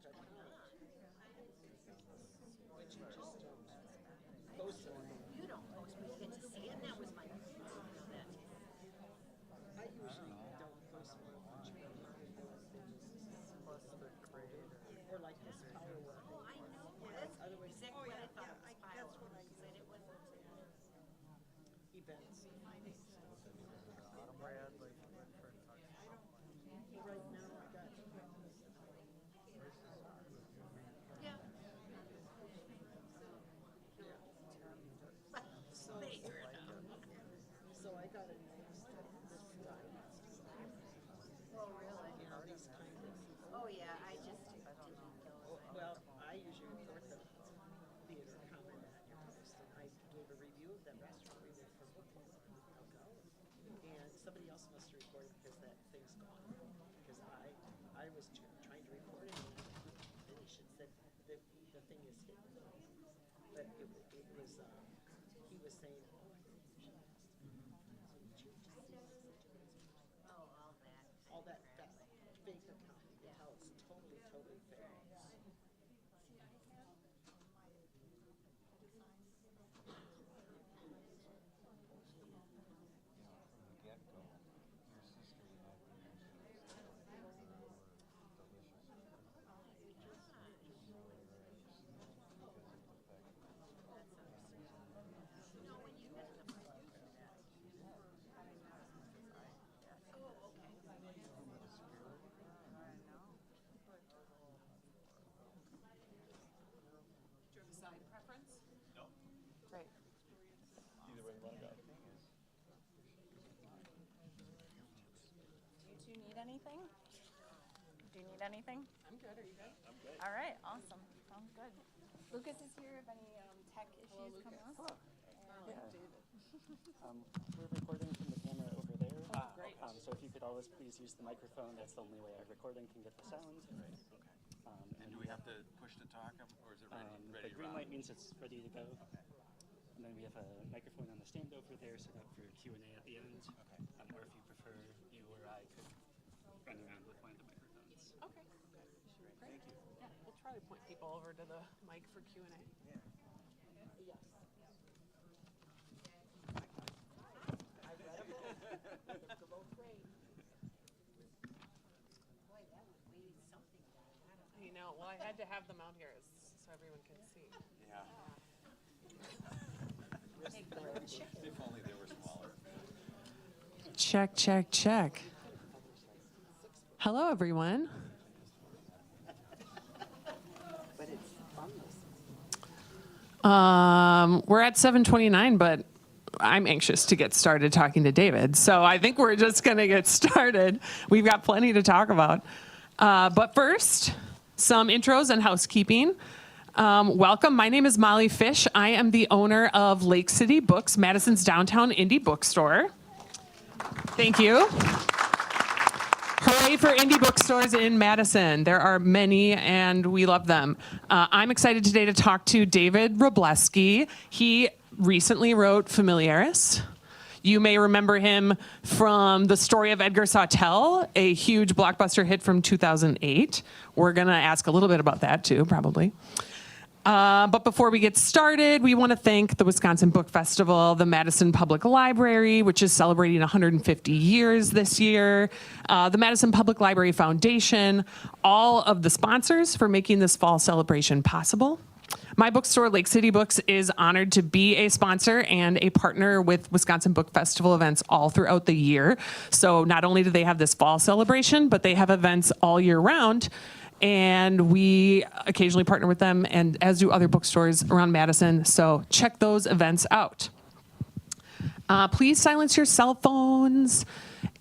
our page, but you just don't post it. You don't post, but you get to see it, and that was my, that. I usually don't post very much, but Plus the creator. or like this power work. Oh, I know, that's exactly what I thought it was power, because I didn't want to. Events. Where I had like different types of Right now, I got Yeah. so I got a nice this stylist. Oh, really? And all these kind of. Oh, yeah, I just didn't go. Well, I usually report the theater comment on your post, and I gave a review of that restaurant we went for booking ago. And somebody else must have reported because that thing's gone. Because I was trying to report it and I couldn't finish. It said the thing is hidden. But it was, he was saying, oh, I think you should ask. Oh, all that. All that fake account, how it's totally, totally fake. No, when you met them, I do that. Oh, okay. Do you have a side preference? Great. Either way you want to go. Do you two need anything? Do you need anything? I'm good. Are you good? I'm good. All right, awesome. Sounds good. Lucas is here if any tech issues come up. Hello. Yeah. David. We're recording from the camera over there. Great. So if you could always please use the microphone, that's the only way our recording can get the sound. Right, okay. And do we have to push to talk, or is it ready The to green rock? light means it's ready to go. Okay. And then we have a microphone on the stand over there set up for Q&A at the end. Okay. Or if you prefer, you or I could run around with one of the microphones. Okay. Great. Thank you. Yeah, we'll try to point people over to the mic for Q&A. Yeah. Yes. Boy, that would weigh something down. I don't know. You know, well, I had to have them out here so everyone can see. Yeah. Hey, good chicken. If only they were smaller. Check, check, check. Hello, everyone. But it's fun. We're at 7:29, but I'm anxious to get started talking to David. So I think we're just going to get started. We've got plenty to talk about. But first, some intros and housekeeping. Welcome. My name is Molly Fish. I am the owner of Lake City Books, Madison's downtown indie bookstore. Thank you. Hooray for indie bookstores in Madison. There are many, and we love them. I'm excited today to talk to David Wroblewski. He recently wrote Familiaris. You may remember him from The Story of Edgar Sawtelle, a huge blockbuster hit from 2008. We're going to ask a little bit about that, too, probably. But before we get started, we want to thank the Wisconsin Book Festival, the Madison Public Library, which is celebrating 150 years this year, the Madison Public Library Foundation, all of the sponsors for making this fall celebration possible. My bookstore, Lake City Books, is honored to be a sponsor and a partner with Wisconsin Book Festival events all throughout the year. So not only do they have this fall celebration, but they have events all year round. And we occasionally partner with them, and as do other bookstores around Madison. So check those events out. Please silence your cell phones.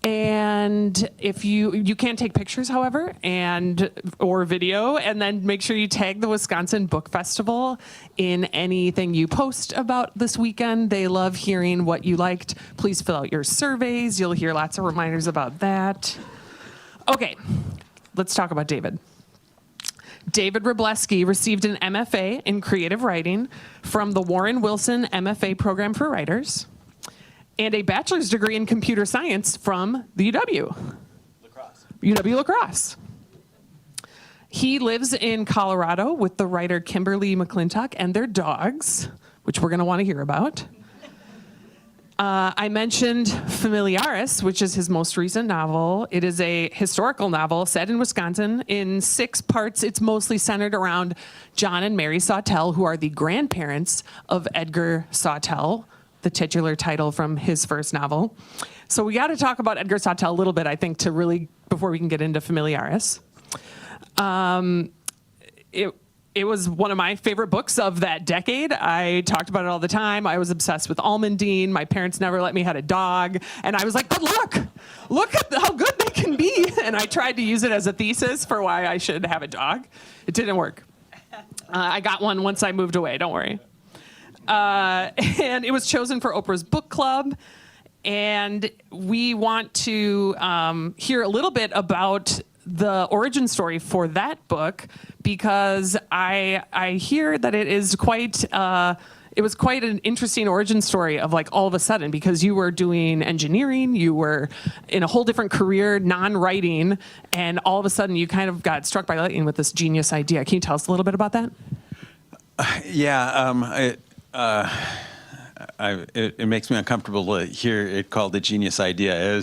And if you can take pictures, however, or video, and then make sure you tag the Wisconsin Book Festival in anything you post about this weekend. They love hearing what you liked. Please fill out your surveys. You'll hear lots of reminders about that. Okay, let's talk about David. David Wroblewski received an MFA in creative writing from the Warren Wilson MFA program for writers and a bachelor's degree in computer science from the UW. Lacrosse. UW La Crosse. He lives in Colorado with the writer Kimberly McClintock and their dogs, which we're going to want to hear about. I mentioned Familiaris, which is his most recent novel. It is a historical novel set in Wisconsin in 6 parts. It's mostly centered around John and Mary Sawtell, who are the grandparents of Edgar Sawtell, the titular title from his first novel. So we got to talk about Edgar Sawtell a little bit, I think, before we can get into Familiaris. It was one of my favorite books of that decade. I talked about it all the time. I was obsessed with almondine. My parents never let me have a dog. And I was like, but look at how good they can be. And I tried to use it as a thesis for why I should have a dog. It didn't work. I got one once I moved away, don't worry. And it was chosen for Oprah's book club. And we want to hear a little bit about the origin story for that book, because I hear that it is quite it was quite an interesting origin story of like all of a sudden, because you were doing engineering, you were in a whole different career, non-writing, and all of a sudden you kind of got struck by lightning with this genius idea. Can you tell us a little bit about that? It makes me uncomfortable to hear it called a genius idea.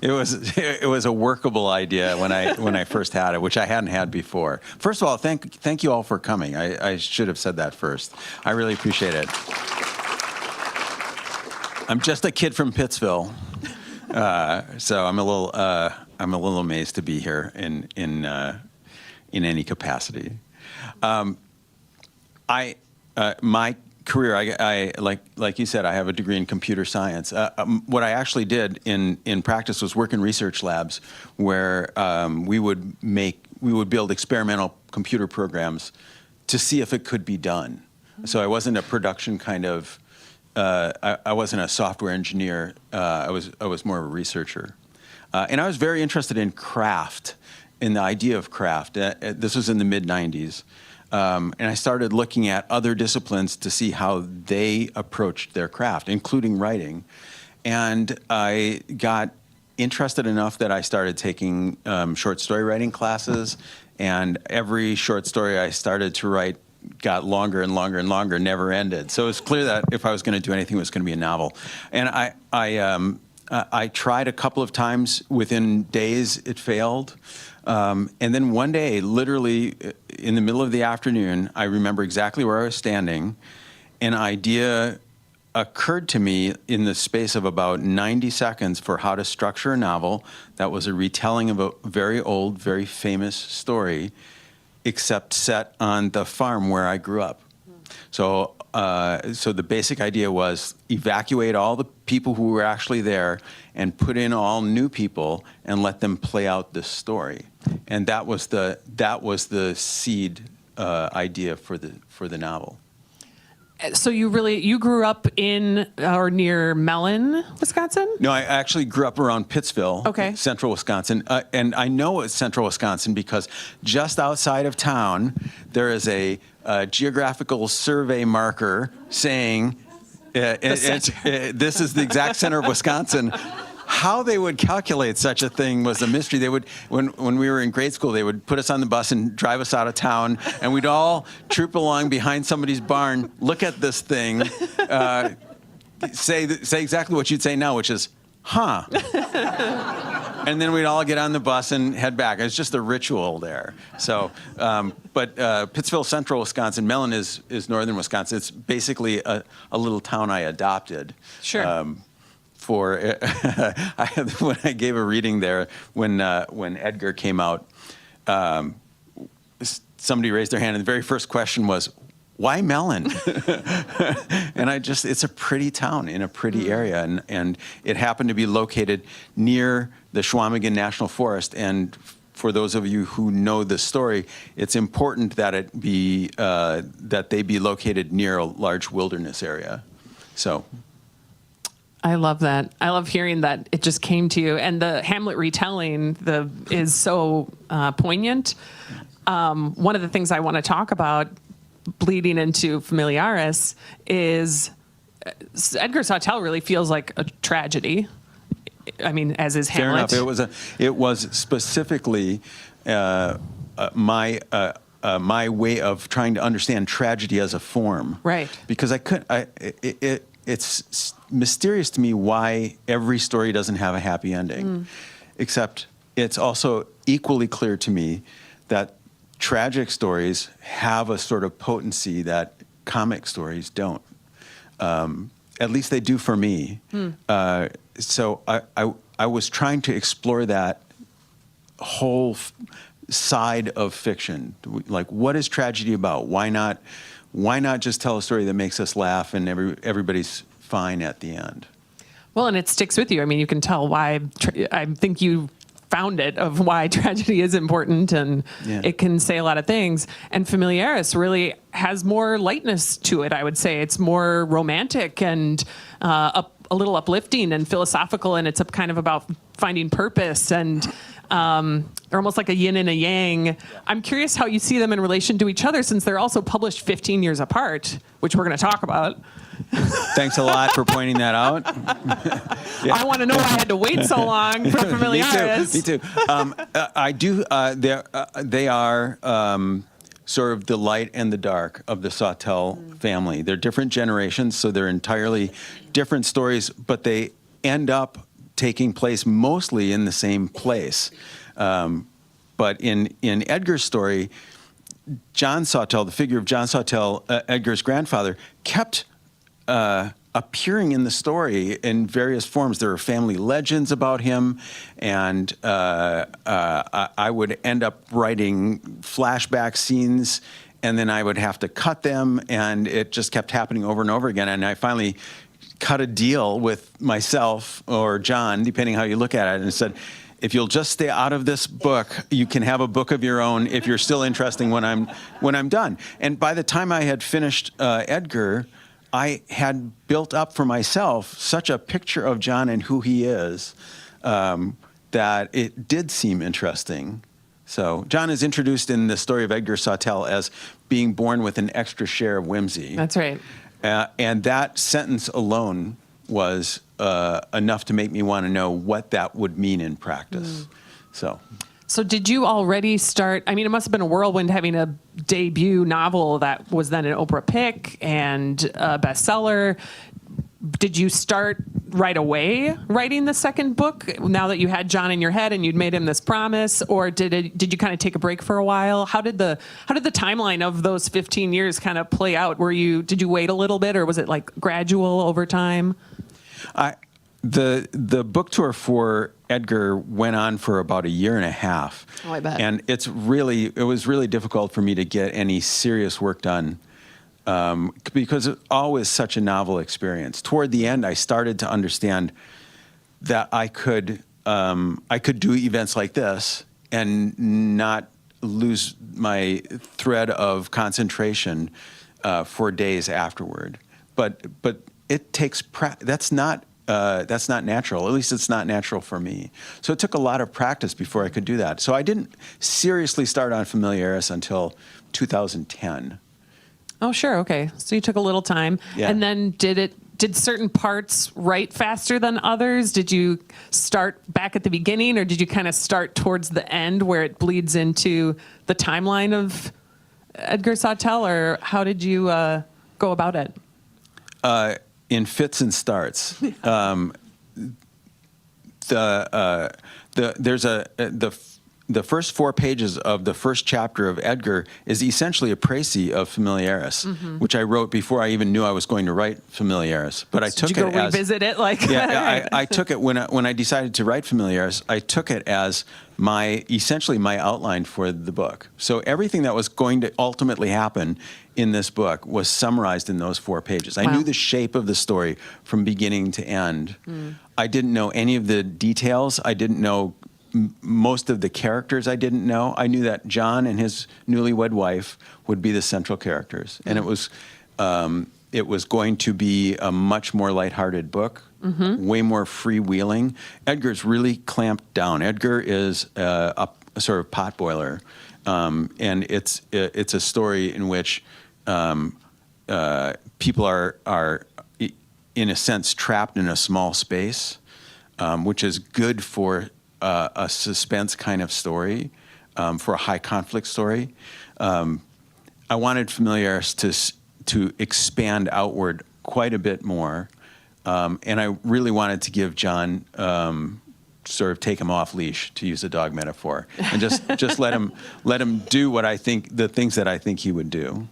It was a workable idea when I first had it, which I hadn't had before. First of all, thank you all for coming. I should have said that first. I really appreciate it. I'm just a kid from Pittsville, so I'm a little amazed to be here in any capacity. My career, I like you said, I have a degree in computer science. What I actually did in practice was work in research labs where we would build experimental computer programs to see if it could be done. So I wasn't a production kind of, I wasn't a software engineer. I was more of a researcher. And I was very interested in craft, in the idea of craft. This was in the mid-90s. And I started looking at other disciplines to see how they approached their craft, including writing. And I got interested enough that I started taking short story writing classes. And every short story I started to write got longer and longer and longer, never ended. So it was clear that if I was going to do anything, it was going to be a novel. And I tried a couple of times. Within days, it failed. And then one day, literally in the middle of the afternoon, I remember exactly where I was standing. An idea occurred to me in the space of about 90 seconds for how to structure a novel that was a retelling of a very old, very famous story, except set on the farm where I grew up. So the basic idea was evacuate all the people who were actually there and put in all new people and let them play out this story. And that was the seed idea for the novel. So you grew up in or near Mellon, Wisconsin? No, I actually grew up around Pittsville, okay. Central Wisconsin. And I know it's Central Wisconsin because just outside of town, there is a geographical survey marker saying this is the exact center of Wisconsin. How they would calculate such a thing was a mystery. They would, when we were in grade school, they would put us on the bus and drive us out of town, and we'd all troop along behind somebody's barn, look at this thing, say exactly what you'd say now, which is, huh. And then we'd all get on the bus and head back. It's just a ritual there. So, but Pittsville, Central Wisconsin, Mellon is northern Wisconsin. It's basically a little town I adopted. Sure. When I gave a reading there, when Edgar came out, somebody raised their hand, and the very first question was, why Mellon? And it's a pretty town in a pretty area, and it happened to be located near the Schwamigan National Forest. And for those of you who know the story, it's important that that they be located near a large wilderness area. So. I love that. I love hearing that it just came to you. And the Hamlet retelling is so poignant. One of the things I want to talk about bleeding into Familiaris is Edgar Sawtell really feels like a tragedy. I mean, as is Hamlet. Fair enough. It was specifically a my way of trying to understand tragedy as a form. Right. Because it's mysterious to me why every story doesn't have a happy ending. Except it's also equally clear to me that tragic stories have a sort of potency that comic stories don't. At least they do for me. So I was trying to explore that whole side of fiction. Like, what is tragedy about? Why not just tell a story that makes us laugh and everybody's fine at the end? Well, and it sticks with you. I mean, you can tell why. I think you found it of why tragedy is important, and it can say a lot of things. And Familiaris really has more lightness to it. I would say it's more romantic and a little uplifting and philosophical, and it's kind of about finding purpose and. They're almost like a yin and a yang. Yeah. I'm curious how you see them in relation to each other, since they're also published 15 years apart, which we're going to talk about. Thanks a lot for pointing that out. I want to know why I had to wait so long for Familiaris. Me too. I do. They are sort of the light and the dark of the Sawtelle family. They're different generations, so they're entirely different stories, but they end up taking place mostly in the same place. But in Edgar's story, John Sawtelle, the figure of John Sawtelle, Edgar's grandfather, kept appearing in the story in various forms. There are family legends about him, and I would end up writing flashback scenes, and then I would have to cut them, and it just kept happening over and over again. And I finally cut a deal with myself or John, depending how you look at it, and said, if you'll just stay out of this book, you can have a book of your own if you're still interesting when I'm done. And by the time I had finished Edgar, I had built up for myself such a picture of John and who he is that it did seem interesting. So John is introduced in the story of Edgar Sawtelle as being born with an extra share of whimsy. That's right. And that sentence alone was enough to make me want to know what that would mean in practice. So did you already start? I mean, it must have been a whirlwind having a debut novel that was then an Oprah pick and a bestseller. Did you start right away writing the second book now that you had John in your head and you'd made him this promise, or did you kind of take a break for a while? How did the timeline of those 15 years kind of play out? Did you wait a little bit, or was it like gradual over time? The book tour for Edgar went on for about a year and a half. Oh, I bet. And it was really difficult for me to get any serious work done. Because it's always such a novel experience. Toward the end, I started to understand that I could do events like this and not lose my thread of concentration for days afterward. But it takes that's not natural. At least it's not natural for me. So it took a lot of practice before I could do that. So I didn't seriously start on Familiaris until 2010. Oh, sure. Okay. So you took a little time. Yeah. And then did certain parts write faster than others? Did you start back at the beginning, or did you kind of start towards the end where it bleeds into the timeline of Edgar Sawtelle, or how did you go about it? In fits and starts. The first 4 pages of the first chapter of Edgar is essentially a précis of Familiaris, which I wrote before I even knew I was going to write Familiaris. But I took it as... Did you go revisit it? I took it when I decided to write Familiaris. I took it as essentially my outline for the book. So everything that was going to ultimately happen in this book was summarized in those 4 pages. I knew the shape of the story from beginning to end. I didn't know any of the details. I didn't know most of the characters. I didn't know. I knew that John and his newlywed wife would be the central characters, and it was going to be a much more lighthearted book, way more freewheeling. Edgar's really clamped down. Edgar is a sort of potboiler, and it's a story in which people are in a sense trapped in a small space, which is good for a suspense kind of story, for a high conflict story. I wanted Familiaris to expand outward quite a bit more, and I really wanted to give John sort of take him off leash, to use a dog metaphor, and just let him do what I think, the things that I think he would do.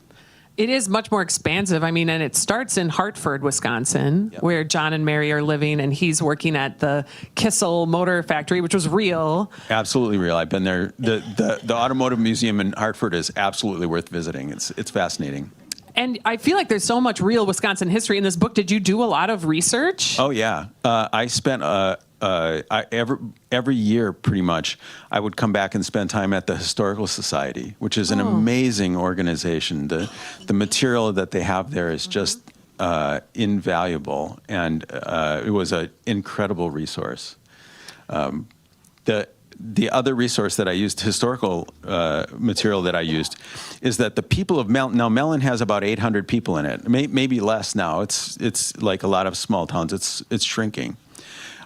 It is much more expansive. I mean, and it starts in Hartford, Wisconsin, Yep. where John and Mary are living, and he's working at the Kissel Motor Factory, which was real. Absolutely real. I've been there. The Automotive Museum in Hartford is absolutely worth visiting. It's fascinating. And I feel like there's so much real Wisconsin history in this book. Did you do a lot of research? Oh yeah, I spent every year pretty much. I would come back and spend time at the Historical Society, which is an amazing organization. The material that they have there is just invaluable, and it was an incredible resource. The other resource that I used, historical material that I used, is that the people of Mellon, now Mellon has about 800 people in it, maybe less now. It's like a lot of small towns. It's shrinking.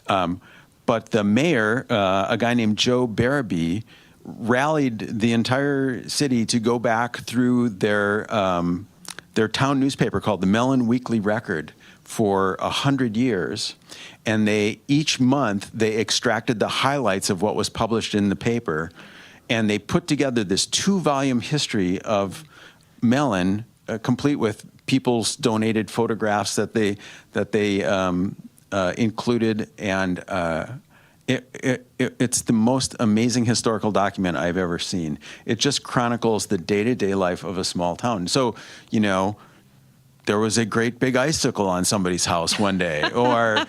But the mayor, a guy named Joe Barabee, rallied the entire city to go back through their town newspaper called the Mellon Weekly Record for 100 years. And each month they extracted the highlights of what was published in the paper, and they put together this 2-volume history of Mellon, complete with people's donated photographs that they included, and it's the most amazing historical document I've ever seen. It just chronicles the day-to-day life of a small town. So, there was a great big icicle on somebody's house one day, or,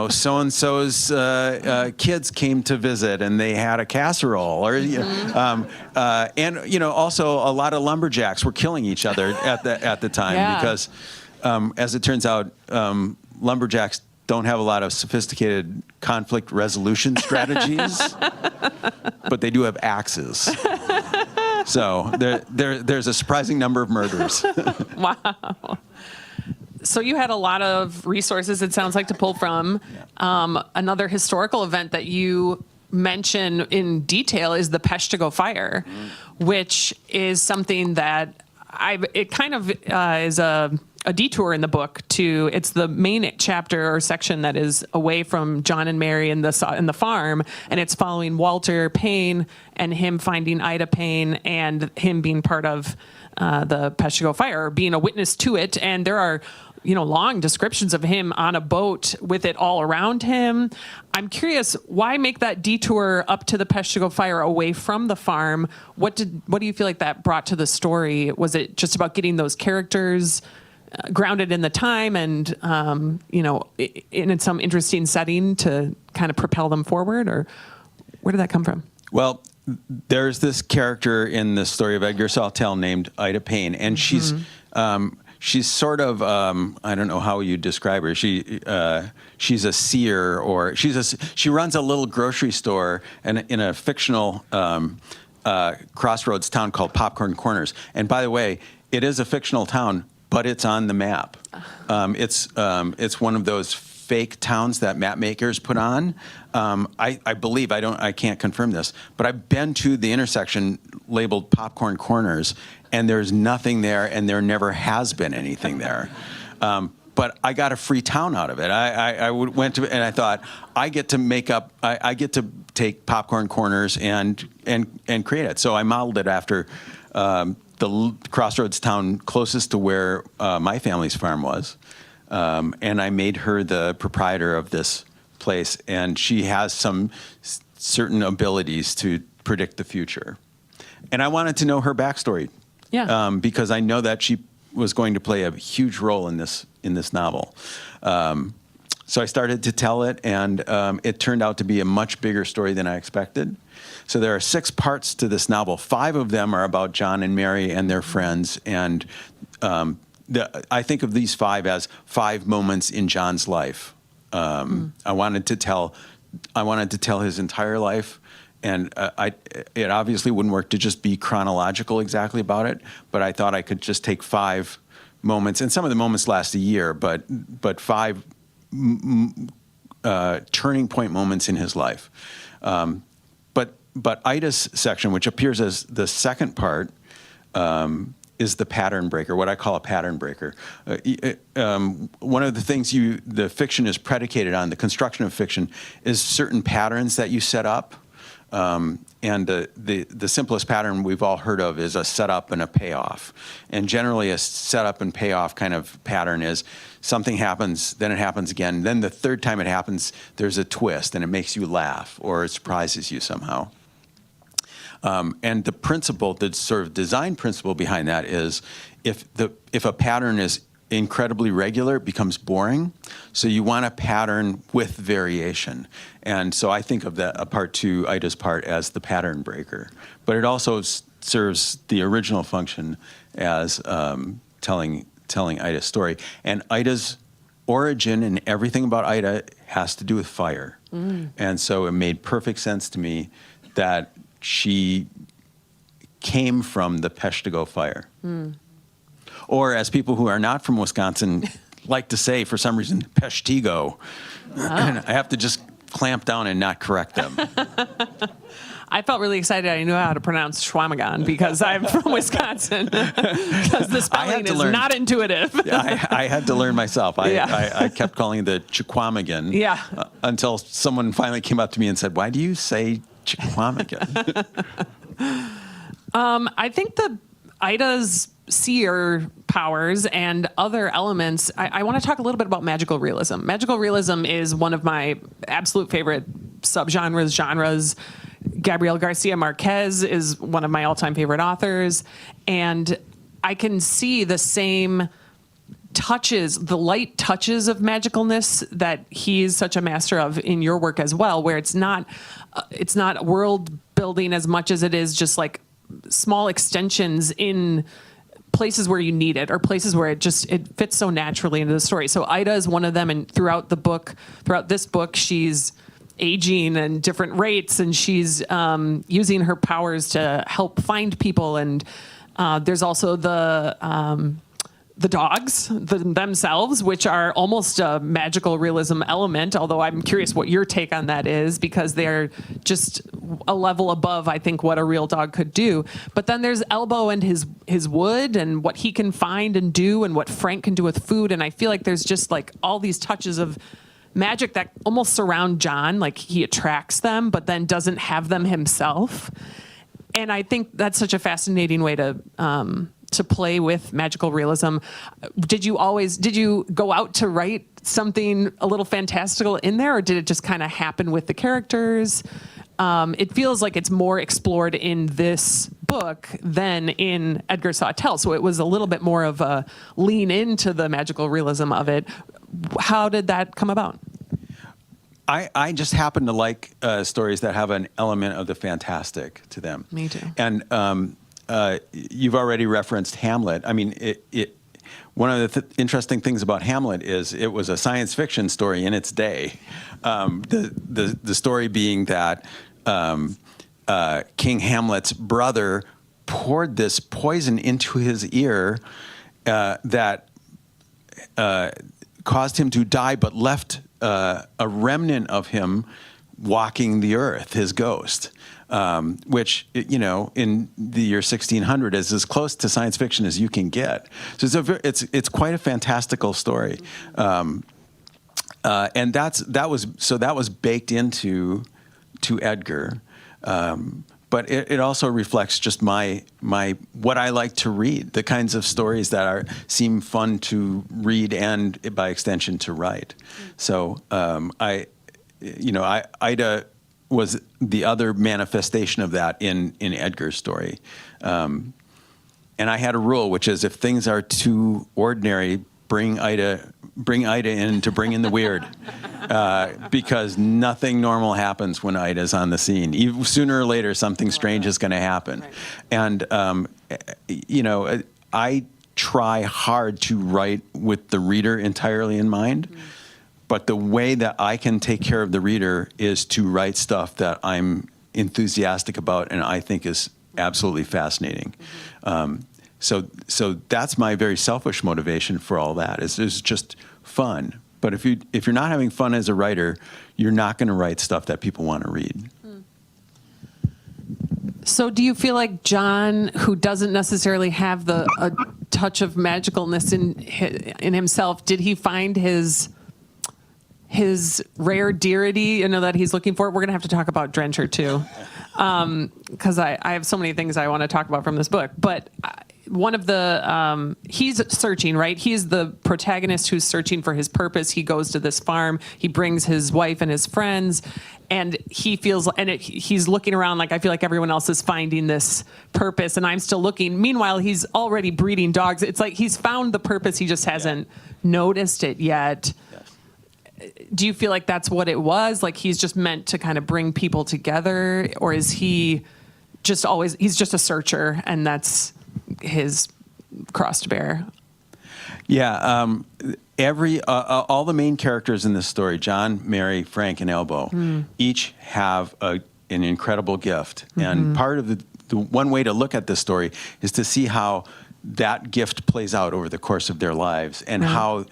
so-and-so's kids came to visit and they had a casserole, or, and, also a lot of lumberjacks were killing each other at the time because, as it turns out, lumberjacks don't have a lot of sophisticated conflict resolution strategies, but they do have axes. So there's a surprising number of murders. Wow. So you had a lot of resources, it sounds like, to pull from. Another historical event that you mention in detail is the Peshtigo Fire, which is something that it kind of is a detour in the book to, it's the main chapter or section that is away from John and Mary and the farm, and it's following Walter Payne and him finding Ida Payne and him being part of the Peshtigo Fire, being a witness to it. And there are long descriptions of him on a boat with it all around him. I'm curious, why make that detour up to the Peshtigo Fire away from the farm? What do you feel like that brought to the story? Was it just about getting those characters grounded in the time and, in some interesting setting to kind of propel them forward? Or where did that come from? Well, there's this character in the story of Edgar Sawtelle named Ida Payne, and she's sort of, I don't know how you describe her. She's a seer, or she runs a little grocery store in a fictional crossroads town called Popcorn Corners. And by the way, it is a fictional town, but it's on the map. It's one of those fake towns that map makers put on. I believe, I can't confirm this, but I've been to the intersection labeled Popcorn Corners, and there's nothing there, and there never has been anything there. But I got a free town out of it. I went to, and I thought, I get to take Popcorn Corners and create it. So I modeled it after the crossroads town closest to where my family's farm was. And I made her the proprietor of this place, and she has some certain abilities to predict the future. And I wanted to know her backstory. Yeah. Because I know that she was going to play a huge role in this novel. So I started to tell it, and it turned out to be a much bigger story than I expected. So there are 6 parts to this novel. 5 of them are about John and Mary and their friends, and I think of these 5 as 5 moments in John's life. I wanted to tell his entire life, and it obviously wouldn't work to just be chronological exactly about it, but I thought I could just take 5 moments, and some of the moments last a year, but 5 turning point moments in his life. but Ida's section, which appears as the second part, is the pattern breaker, what I call a pattern breaker. One of the things the fiction is predicated on, the construction of fiction, is certain patterns that you set up. And the simplest pattern we've all heard of is a setup and a payoff. And generally a setup and payoff kind of pattern is something happens, then it happens again. Then the third time it happens, there's a twist and it makes you laugh or it surprises you somehow. And the principle, the sort of design principle behind that is if a pattern is incredibly regular, it becomes boring. So you want a pattern with variation. And so I think of that part two, Ida's part, as the pattern breaker. But it also serves the original function as telling Ida's story. And Ida's origin and everything about Ida has to do with fire. And so it made perfect sense to me that she came from the Peshtigo fire. Or as people who are not from Wisconsin like to say, for some reason, Peshtigo. And I have to just clamp down and not correct them. I felt really excited I knew how to pronounce Schwamagon because I'm from Wisconsin. Because the spelling is not intuitive. I had to learn myself. I kept calling it the Chiquamagan. Yeah. Until someone finally came up to me and said, "Why do you say Chiquamagan?" I think the Ida's seer powers and other elements, I want to talk a little bit about magical realism. Magical realism is one of my absolute favorite genres. Gabriel Garcia Marquez is one of my all-time favorite authors. And I can see the same touches, the light touches of magicalness that he's such a master of in your work as well, where it's not world building as much as it is just like small extensions in places where you need it or places where it fits so naturally into the story. So Ida is one of them, and throughout this book, she's aging and different rates, and she's using her powers to help find people. And there's also the dogs themselves, which are almost a magical realism element, although I'm curious what your take on that is, because they're just a level above, I think, what a real dog could do. But then there's Elbow and his wood and what he can find and do and what Frank can do with food. And I feel like there's just like all these touches of magic that almost surround John, like he attracts them, but then doesn't have them himself. And I think that's such a fascinating way to play with magical realism. Did you go out to write something a little fantastical in there, or did it just kind of happen with the characters? It feels like it's more explored in this book than in Edgar Sawtelle, so it was a little bit more of a lean into the magical realism of it. How did that come about? I just happen to like stories that have an element of the fantastic to them. Me too. And you've already referenced Hamlet. I mean, one of the interesting things about Hamlet is it was a science fiction story in its day. The story being that King Hamlet's brother poured this poison into his ear that caused him to die, but left a remnant of him walking the earth, his ghost. Which, in the year 1600 is as close to science fiction as you can get. So it's quite a fantastical story, and that was baked into Edgar, but it also reflects just my what I like to read, the kinds of stories that seem fun to read and by extension to write. So Ida was the other manifestation of that in Edgar's story. And I had a rule, which is if things are too ordinary, bring Ida in to bring in the weird. Because nothing normal happens when Ida's on the scene. Sooner or later, something strange is going to happen. Right. And, I try hard to write with the reader entirely in mind. But the way that I can take care of the reader is to write stuff that I'm enthusiastic about and I think is absolutely fascinating. So that's my very selfish motivation for all that. It's just fun. But if you're not having fun as a writer, you're not going to write stuff that people want to read. So do you feel like John, who doesn't necessarily have a touch of magicalness in himself, did he find his rare deity, that he's looking for? We're going to have to talk about Drencher too, because I have so many things I want to talk about from this book. But one of the, he's searching, right? He's the protagonist who's searching for his purpose. He goes to this farm. He brings his wife and his friends, and he feels, he's looking around like, I feel like everyone else is finding this purpose, and I'm still looking. Meanwhile, he's already breeding dogs. It's like he's found the purpose. He just hasn't noticed it yet. Do you feel like that's what it was? Like he's just meant to kind of bring people together, or is he just always, he's just a searcher and that's his cross to bear? Yeah. All the main characters in this story, John, Mary, Frank, and Elbow, each have an incredible gift. And part of the one way to look at this story is to see how that gift plays out over the course of their lives, and how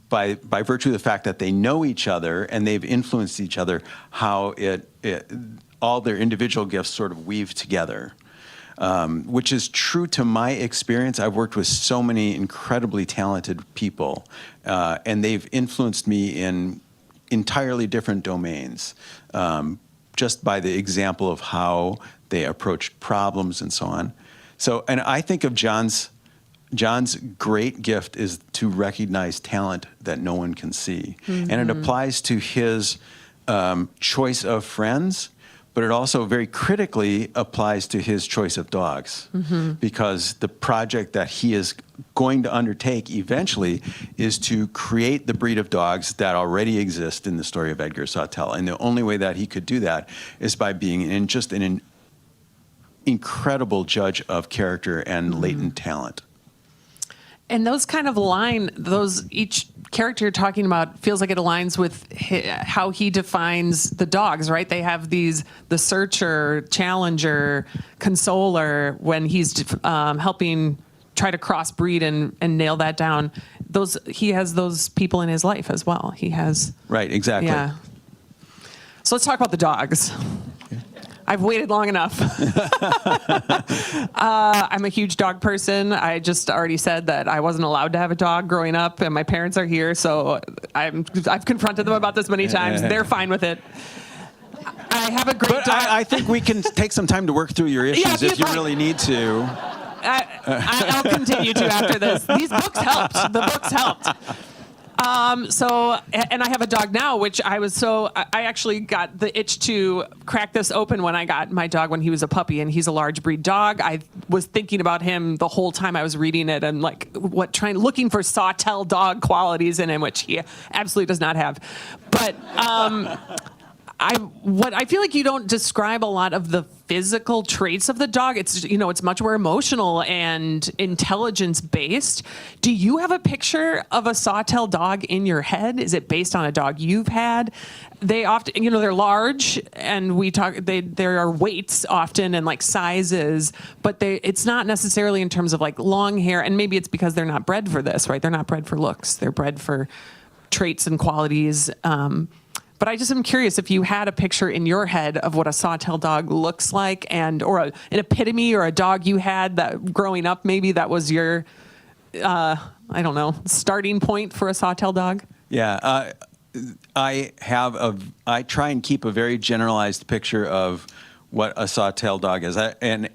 by virtue of the fact that they know each other and they've influenced each other, how all their individual gifts sort of weave together, which is true to my experience. I've worked with so many incredibly talented people, and they've influenced me in entirely different domains, just by the example of how they approached problems and so on. So, and I think of John's great gift is to recognize talent that no one can see. And it applies to his choice of friends, but it also very critically applies to his choice of dogs, because the project that he is going to undertake eventually is to create the breed of dogs that already exist in the story of Edgar Sawtelle. And the only way that he could do that is by being an incredible judge of character and latent talent. And those kind of each character you're talking about feels like it aligns with how he defines the dogs, right? They have the searcher, challenger, consoler, when he's helping try to crossbreed and nail that down. He has those people in his life as well. He has. Right, exactly. Yeah. So let's talk about the dogs. I've waited long enough. I'm a huge dog person. I just already said that I wasn't allowed to have a dog growing up, and my parents are here, so I've confronted them about this many times. They're fine with it. I have a great dog. I think we can take some time to work through your issues if you really need to. I'll continue to after this. These books helped. The books helped. And I have a dog now, which I actually got the itch to crack this open when I got my dog when he was a puppy, and he's a large breed dog. I was thinking about him the whole time I was reading it, and looking for Sawtelle dog qualities in him, which he absolutely does not have. But, I feel like you don't describe a lot of the physical traits of the dog. It's much more emotional and intelligence based. Do you have a picture of a Sawtelle dog in your head? Is it based on a dog you've had? They often, they're large, and there are weights often and sizes, but it's not necessarily in terms of long hair. And maybe it's because they're not bred for this, right? They're not bred for looks. They're bred for traits and qualities. But I just am curious if you had a picture in your head of what a Sawtelle dog looks like, or an epitome, or a dog you had that growing up, maybe that was your, starting point for a Sawtelle dog. Yeah, I try and keep a very generalized picture of what a Sawtelle dog is, and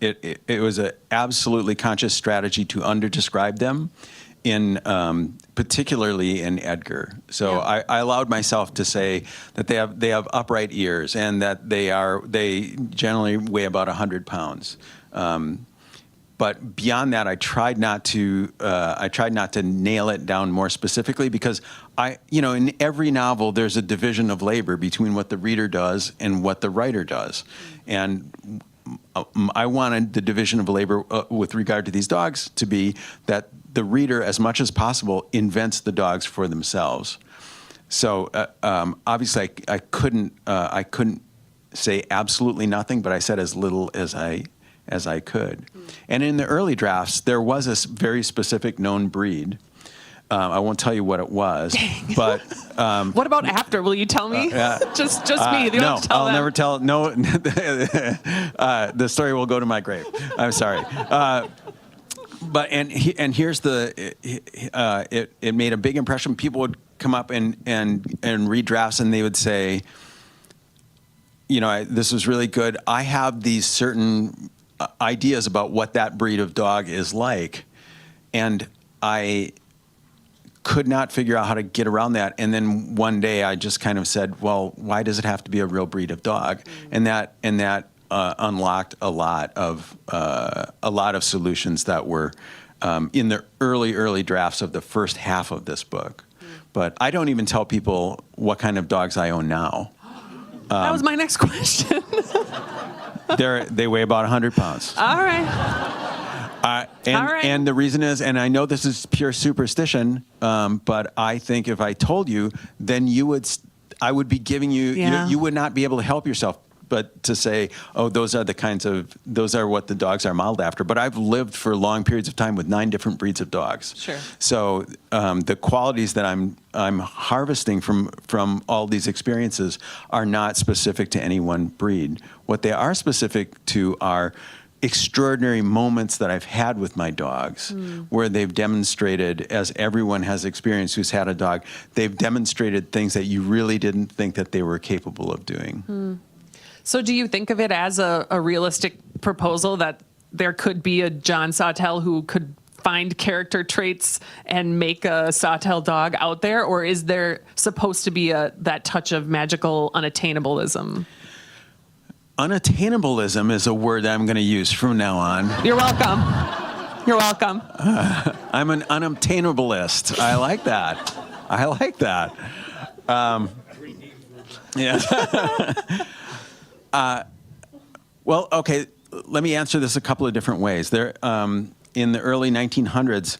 it was an absolutely conscious strategy to under-describe them, particularly in Edgar. So yeah. I allowed myself to say that they have upright ears, and that they generally weigh about 100 pounds. But beyond that, I tried not to nail it down more specifically, because in every novel there's a division of labor between what the reader does and what the writer does, and I wanted the division of labor with regard to these dogs to be that the reader, as much as possible, invents the dogs for themselves. So obviously, I couldn't say absolutely nothing, but I said as little as I could. And in the early drafts, there was a very specific known breed, I won't tell you what it was, but What about after? Will you tell me? Just me. You don't no, have to tell I'll them. never tell. No, the story will go to my grave. I'm sorry. But here's it made a big impression. People would come up and read drafts, and they would say, this was really good. I have these certain ideas about what that breed of dog is like, and I could not figure out how to get around that. And then one day I just kind of said, well, why does it have to be a real breed of dog? And that unlocked a lot of solutions that were in the early drafts of the first half of this book. But I don't even tell people what kind of dogs I own now. That was my next question. They weigh about 100 pounds. All right. All right. And the reason is, and I know this is pure superstition, but I think if I told you, then I would be giving you, you would not be able to help yourself but to say, oh, those are what the dogs are modeled after. But I've lived for long periods of time with 9 different breeds of dogs. Sure. So the qualities that I'm harvesting from all these experiences are not specific to any one breed. What they are specific to are extraordinary moments that I've had with my dogs where they've demonstrated, as everyone has experienced who's had a dog, they've demonstrated things that you really didn't think that they were capable of doing. So do you think of it as a realistic proposal that there could be a John Sawtelle who could find character traits and make a Sawtelle dog out there? Or is there supposed to be that touch of magical unattainableism? Unattainableism is a word that I'm going to use from now on. You're welcome. You're welcome. I'm an unobtainablist. I like that. Yeah. Well, okay, let me answer this a couple of different ways. There, in the early 1900s,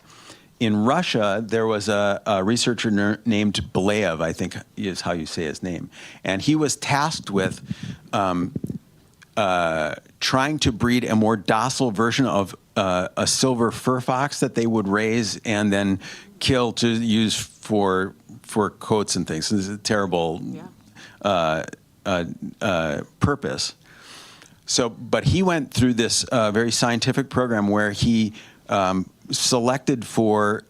in Russia, there was a researcher named Belayev, I think is how you say his name, and he was tasked with trying to breed a more docile version of a silver fur fox that they would raise and then kill to use for coats and things. This is a terrible purpose. So, but he went through this very scientific program where he selected for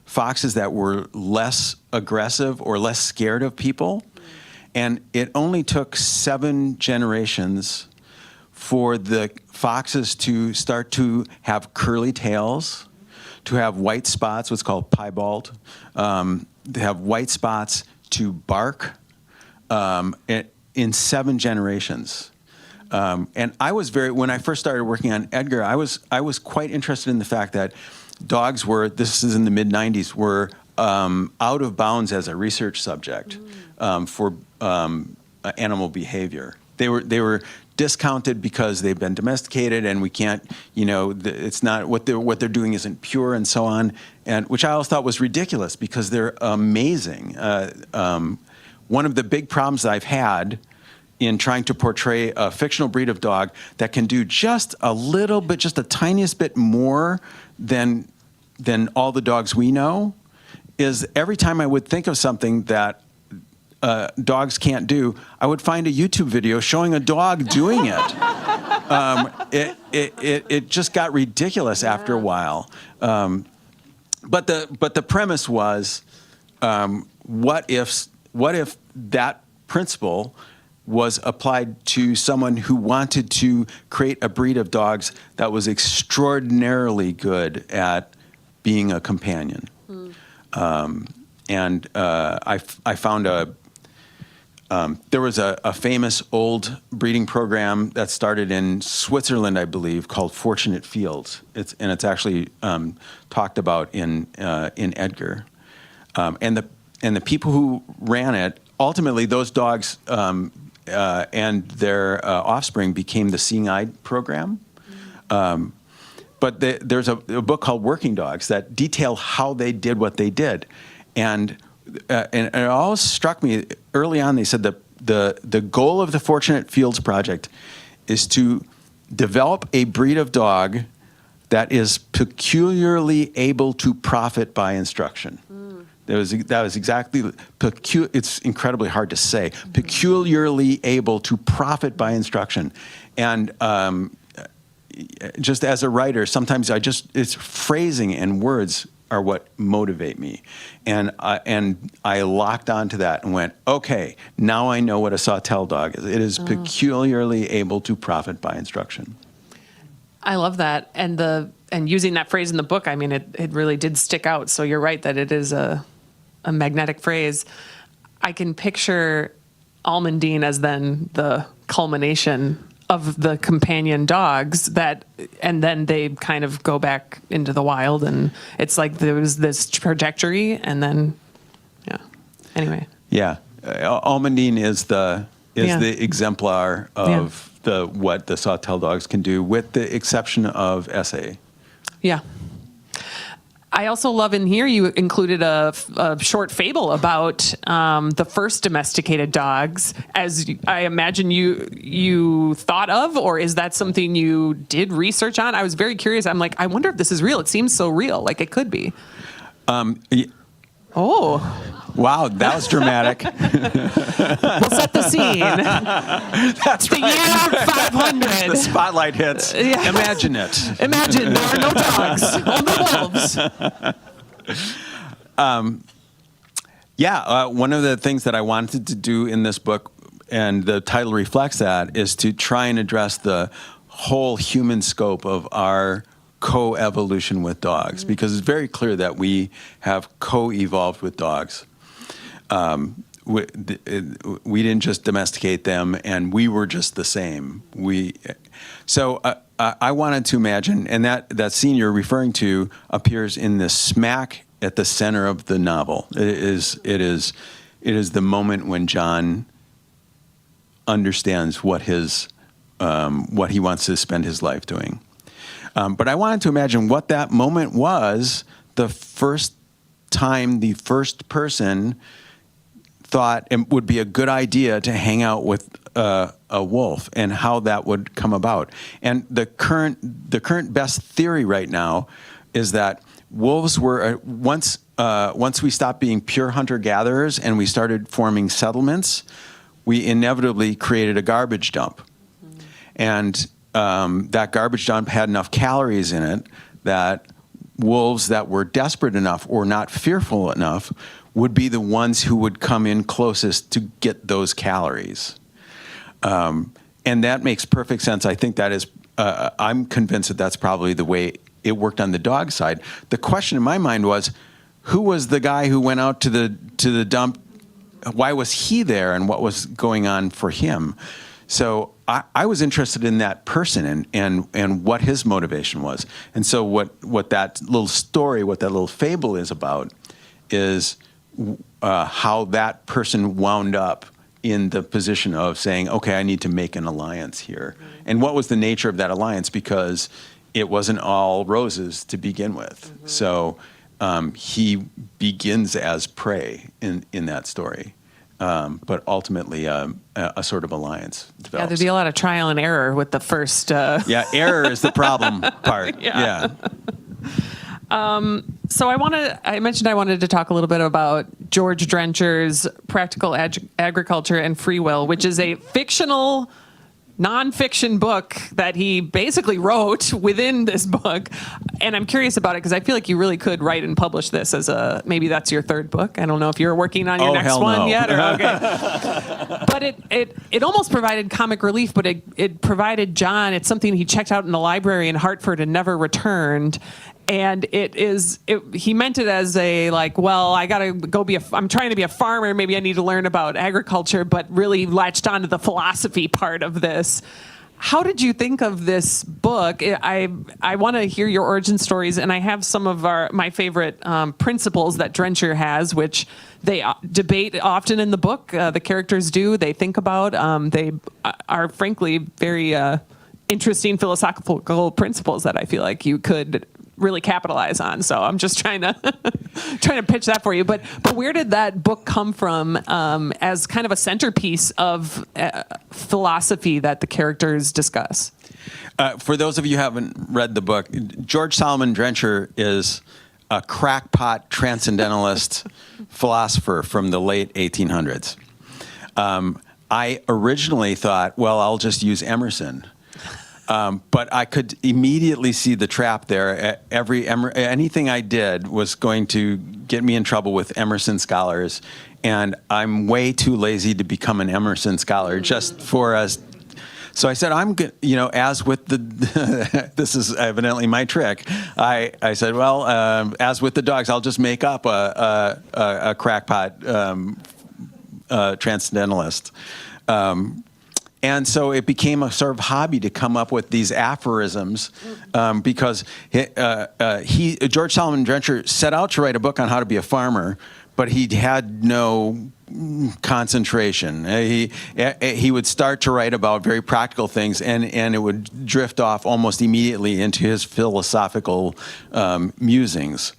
foxes that were less aggressive or less scared of people. And it only took 7 generations for the foxes to start to have curly tails, to have white spots, what's called piebald, to have white spots, to bark, in 7 generations. And I was when I first started working on Edgar, I was quite interested in the fact that dogs were, this is in the mid-90s, were out of bounds as a research subject for animal behavior. They were discounted because they've been domesticated, and we can't, it's not what they're doing isn't pure, and so on, and which I always thought was ridiculous because they're amazing. One of the big problems that I've had in trying to portray a fictional breed of dog that can do just a little bit, just the tiniest bit more than all the dogs we know, is every time I would think of something that dogs can't do, I would find a YouTube video showing a dog doing it. It just got ridiculous after a while. But the premise was, what if that principle was applied to someone who wanted to create a breed of dogs that was extraordinarily good at being a companion. And I found there was a famous old breeding program that started in Switzerland, I believe, called Fortunate Fields. It's actually talked about in Edgar. And the people who ran it, ultimately those dogs and their offspring became the Seeing Eye program. But there's a book called Working Dogs that detail how they did what they did. And it always struck me early on. They said the goal of the Fortunate Fields Project is to develop a breed of dog that is peculiarly able to profit by instruction. That was exactly, it's incredibly hard to say, peculiarly able to profit by instruction. And just as a writer, sometimes it's phrasing and words are what motivate me. And I locked onto that and went, okay, now I know what a sawtell dog is. It is peculiarly able to profit by instruction. I love that. And using that phrase in the book, I mean, it really did stick out. So you're right that it is a magnetic phrase. I can picture Almondine as then the culmination of the companion dogs and then they kind of go back into the wild, and it's like there was this trajectory, and then, yeah. Anyway. Yeah. Almondine is the exemplar of what the sawtell dogs can do, with the exception of S.A. Yeah. I also love in here you included a short fable about the first domesticated dogs, as I imagine you thought of, or is that something you did research on? I was very curious. I'm like, I wonder if this is real. It seems so real, like it could be. Wow, that was dramatic. We'll set the scene. That's the year 500. The spotlight hits. Yeah. Imagine it. Imagine there are no dogs, only wolves. One of the things that I wanted to do in this book, and the title reflects that, is to try and address the whole human scope of our co-evolution with dogs, because it's very clear that we have co-evolved with dogs. We didn't just domesticate them, and we were just the same. So I wanted to imagine, and that scene you're referring to appears in the smack at the center of the novel. It is the moment when John understands what he wants to spend his life doing. But I wanted to imagine what that moment was the first time the first person thought it would be a good idea to hang out with a wolf, and how that would come about. And the current best theory right now is that wolves were once we stopped being pure hunter-gatherers and we started forming settlements, we inevitably created a garbage dump. And that garbage dump had enough calories in it that wolves that were desperate enough or not fearful enough would be the ones who would come in closest to get those calories. And that makes perfect sense. I think that is, I'm convinced that that's probably the way it worked on the dog side. The question in my mind was, who was the guy who went out to the dump? Why was he there, and what was going on for him? So I was interested in that person and what his motivation was. And so what that little story, what that little fable is about, is how that person wound up in the position of saying, okay, I need to make an alliance here. Mm-hmm. And what was the nature of that alliance? Because it wasn't all roses to begin with. Mm-hmm. So he begins as prey in that story. But ultimately, a sort of alliance develops. Yeah, there'd be a lot of trial and error with the first. Yeah, error is the problem part. Yeah. So I mentioned I wanted to talk a little bit about George Drencher's Practical Agriculture and Free Will, which is a fictional, nonfiction book that he basically wrote within this book. And I'm curious about it because I feel like you really could write and publish this as maybe that's your third book. I don't know if you're working on your next one yet. Or, okay. But it almost provided comic relief, but it provided John, it's something he checked out in the library in Hartford and never returned. And he meant it as I got to go I'm trying to be a farmer. Maybe I need to learn about agriculture, but really latched onto the philosophy part of this. How did you think of this book? I want to hear your origin stories, and I have some of my favorite principles that Drencher has, which they debate often in the book. The characters do. They think about. They are frankly very interesting philosophical principles that I feel like you could really capitalize on. So I'm just trying to pitch that for you. But where did that book come from as kind of a centerpiece of philosophy that the characters discuss? For those of you who haven't read the book, George Solomon Drencher is a crackpot transcendentalist philosopher from the late 1800s. I originally thought, well, I'll just use Emerson. But I could immediately see the trap there. Anything I did was going to get me in trouble with Emerson scholars, and I'm way too lazy to become an Emerson scholar just for us. So I said, as with the, this is evidently my trick. I said, well, as with the dogs, I'll just make up a crackpot transcendentalist. And so it became a sort of hobby to come up with these aphorisms because George Solomon Drencher set out to write a book on how to be a farmer, but he had no concentration. He would start to write about very practical things, and it would drift off almost immediately into his philosophical musings.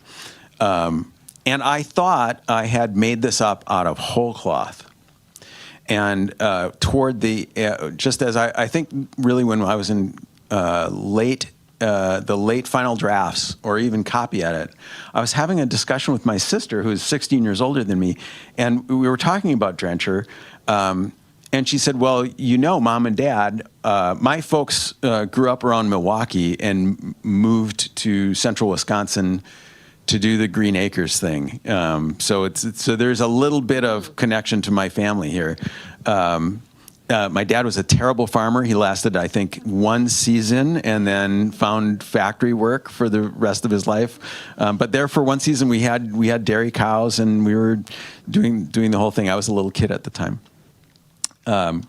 And I thought I had made this up out of whole cloth. And toward just as I think really when I was in the late final drafts or even copy edit, I was having a discussion with my sister, who is 16 years older than me, and we were talking about Drencher, and she said, well, Mom and Dad, my folks grew up around Milwaukee and moved to central Wisconsin to do the Green Acres thing. So there's a little bit of connection to my family here. My dad was a terrible farmer. He lasted, I think, one season and then found factory work for the rest of his life. But there for one season we had dairy cows and we were doing the whole thing. I was a little kid at the time. In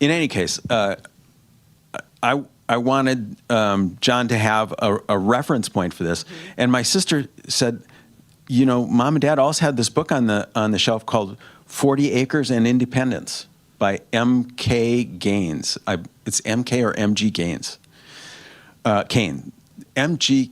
any case, I wanted John to have a reference point for this, and my sister said, Mom and Dad also had this book on the shelf called 40 Acres and Independence by M.K. Gaines. It's M.K. or M.G. Gaines. Kane. M.G.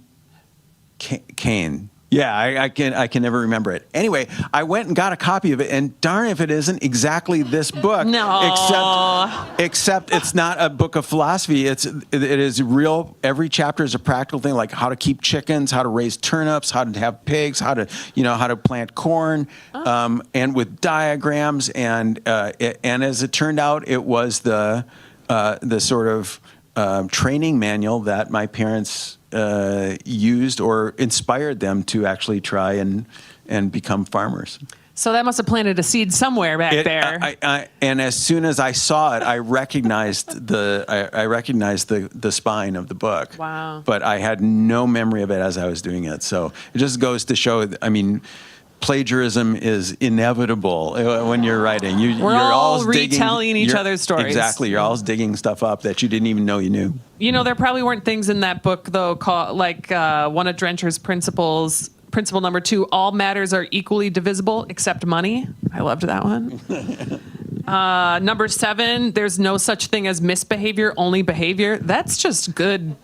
Kane. Yeah, I can never remember it. Anyway, I went and got a copy of it, and darn if it isn't exactly this book. No. Except it's not a book of philosophy. It is real. Every chapter is a practical thing, like how to keep chickens, how to raise turnips, how to have pigs, how to plant corn, and with diagrams. And as it turned out, it was the sort of training manual that my parents used or inspired them to actually try and become farmers. So that must have planted a seed somewhere back there. And as soon as I saw it, I recognized the spine of the book. Wow. But I had no memory of it as I was doing it. So it just goes to show, plagiarism is inevitable when you're writing. You're all always retelling each other's stories. Exactly. You're always digging stuff up that you didn't even know you knew. There probably weren't things in that book, though, called one of Drencher's principles, principle number 2, all matters are equally divisible except money. I loved that one. Number 7, there's no such thing as misbehavior, only behavior. That's just good.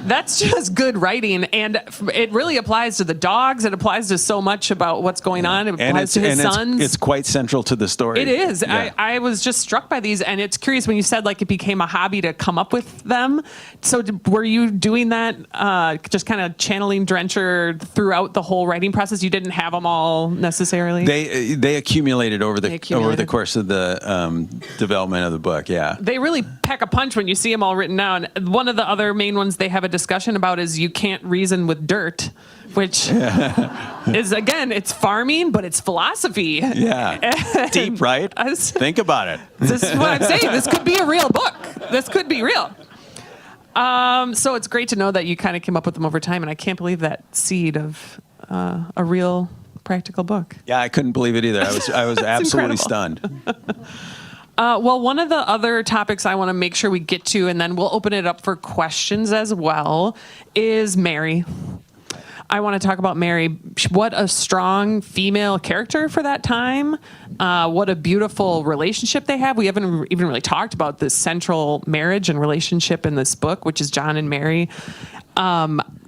That's just good writing, and it really applies to the dogs. It applies to so much about what's going on. It applies to his sons. It's quite central to the story. It is. Yeah. I was just struck by these, and it's curious when you said it became a hobby to come up with them. So were you doing that, just kind of channeling Drencher throughout the whole writing process? You didn't have them all necessarily? They accumulated over the course of the development of the book. Yeah. They really pack a punch when you see them all written down. One of the other main ones they have a discussion about is you can't reason with dirt, which is, again, it's farming, but it's philosophy. Yeah. Deep, right? Think about it. This is what I'm saying. This could be a real book. This could be real. So it's great to know that you kind of came up with them over time, and I can't believe that seed of a real practical book. Yeah, I couldn't believe it either. I was absolutely incredible. stunned. Well, one of the other topics I want to make sure we get to, and then we'll open it up for questions as well, is Mary. I want to talk about Mary. What a strong female character for that time. What a beautiful relationship they have. We haven't even really talked about the central marriage and relationship in this book, which is John and Mary.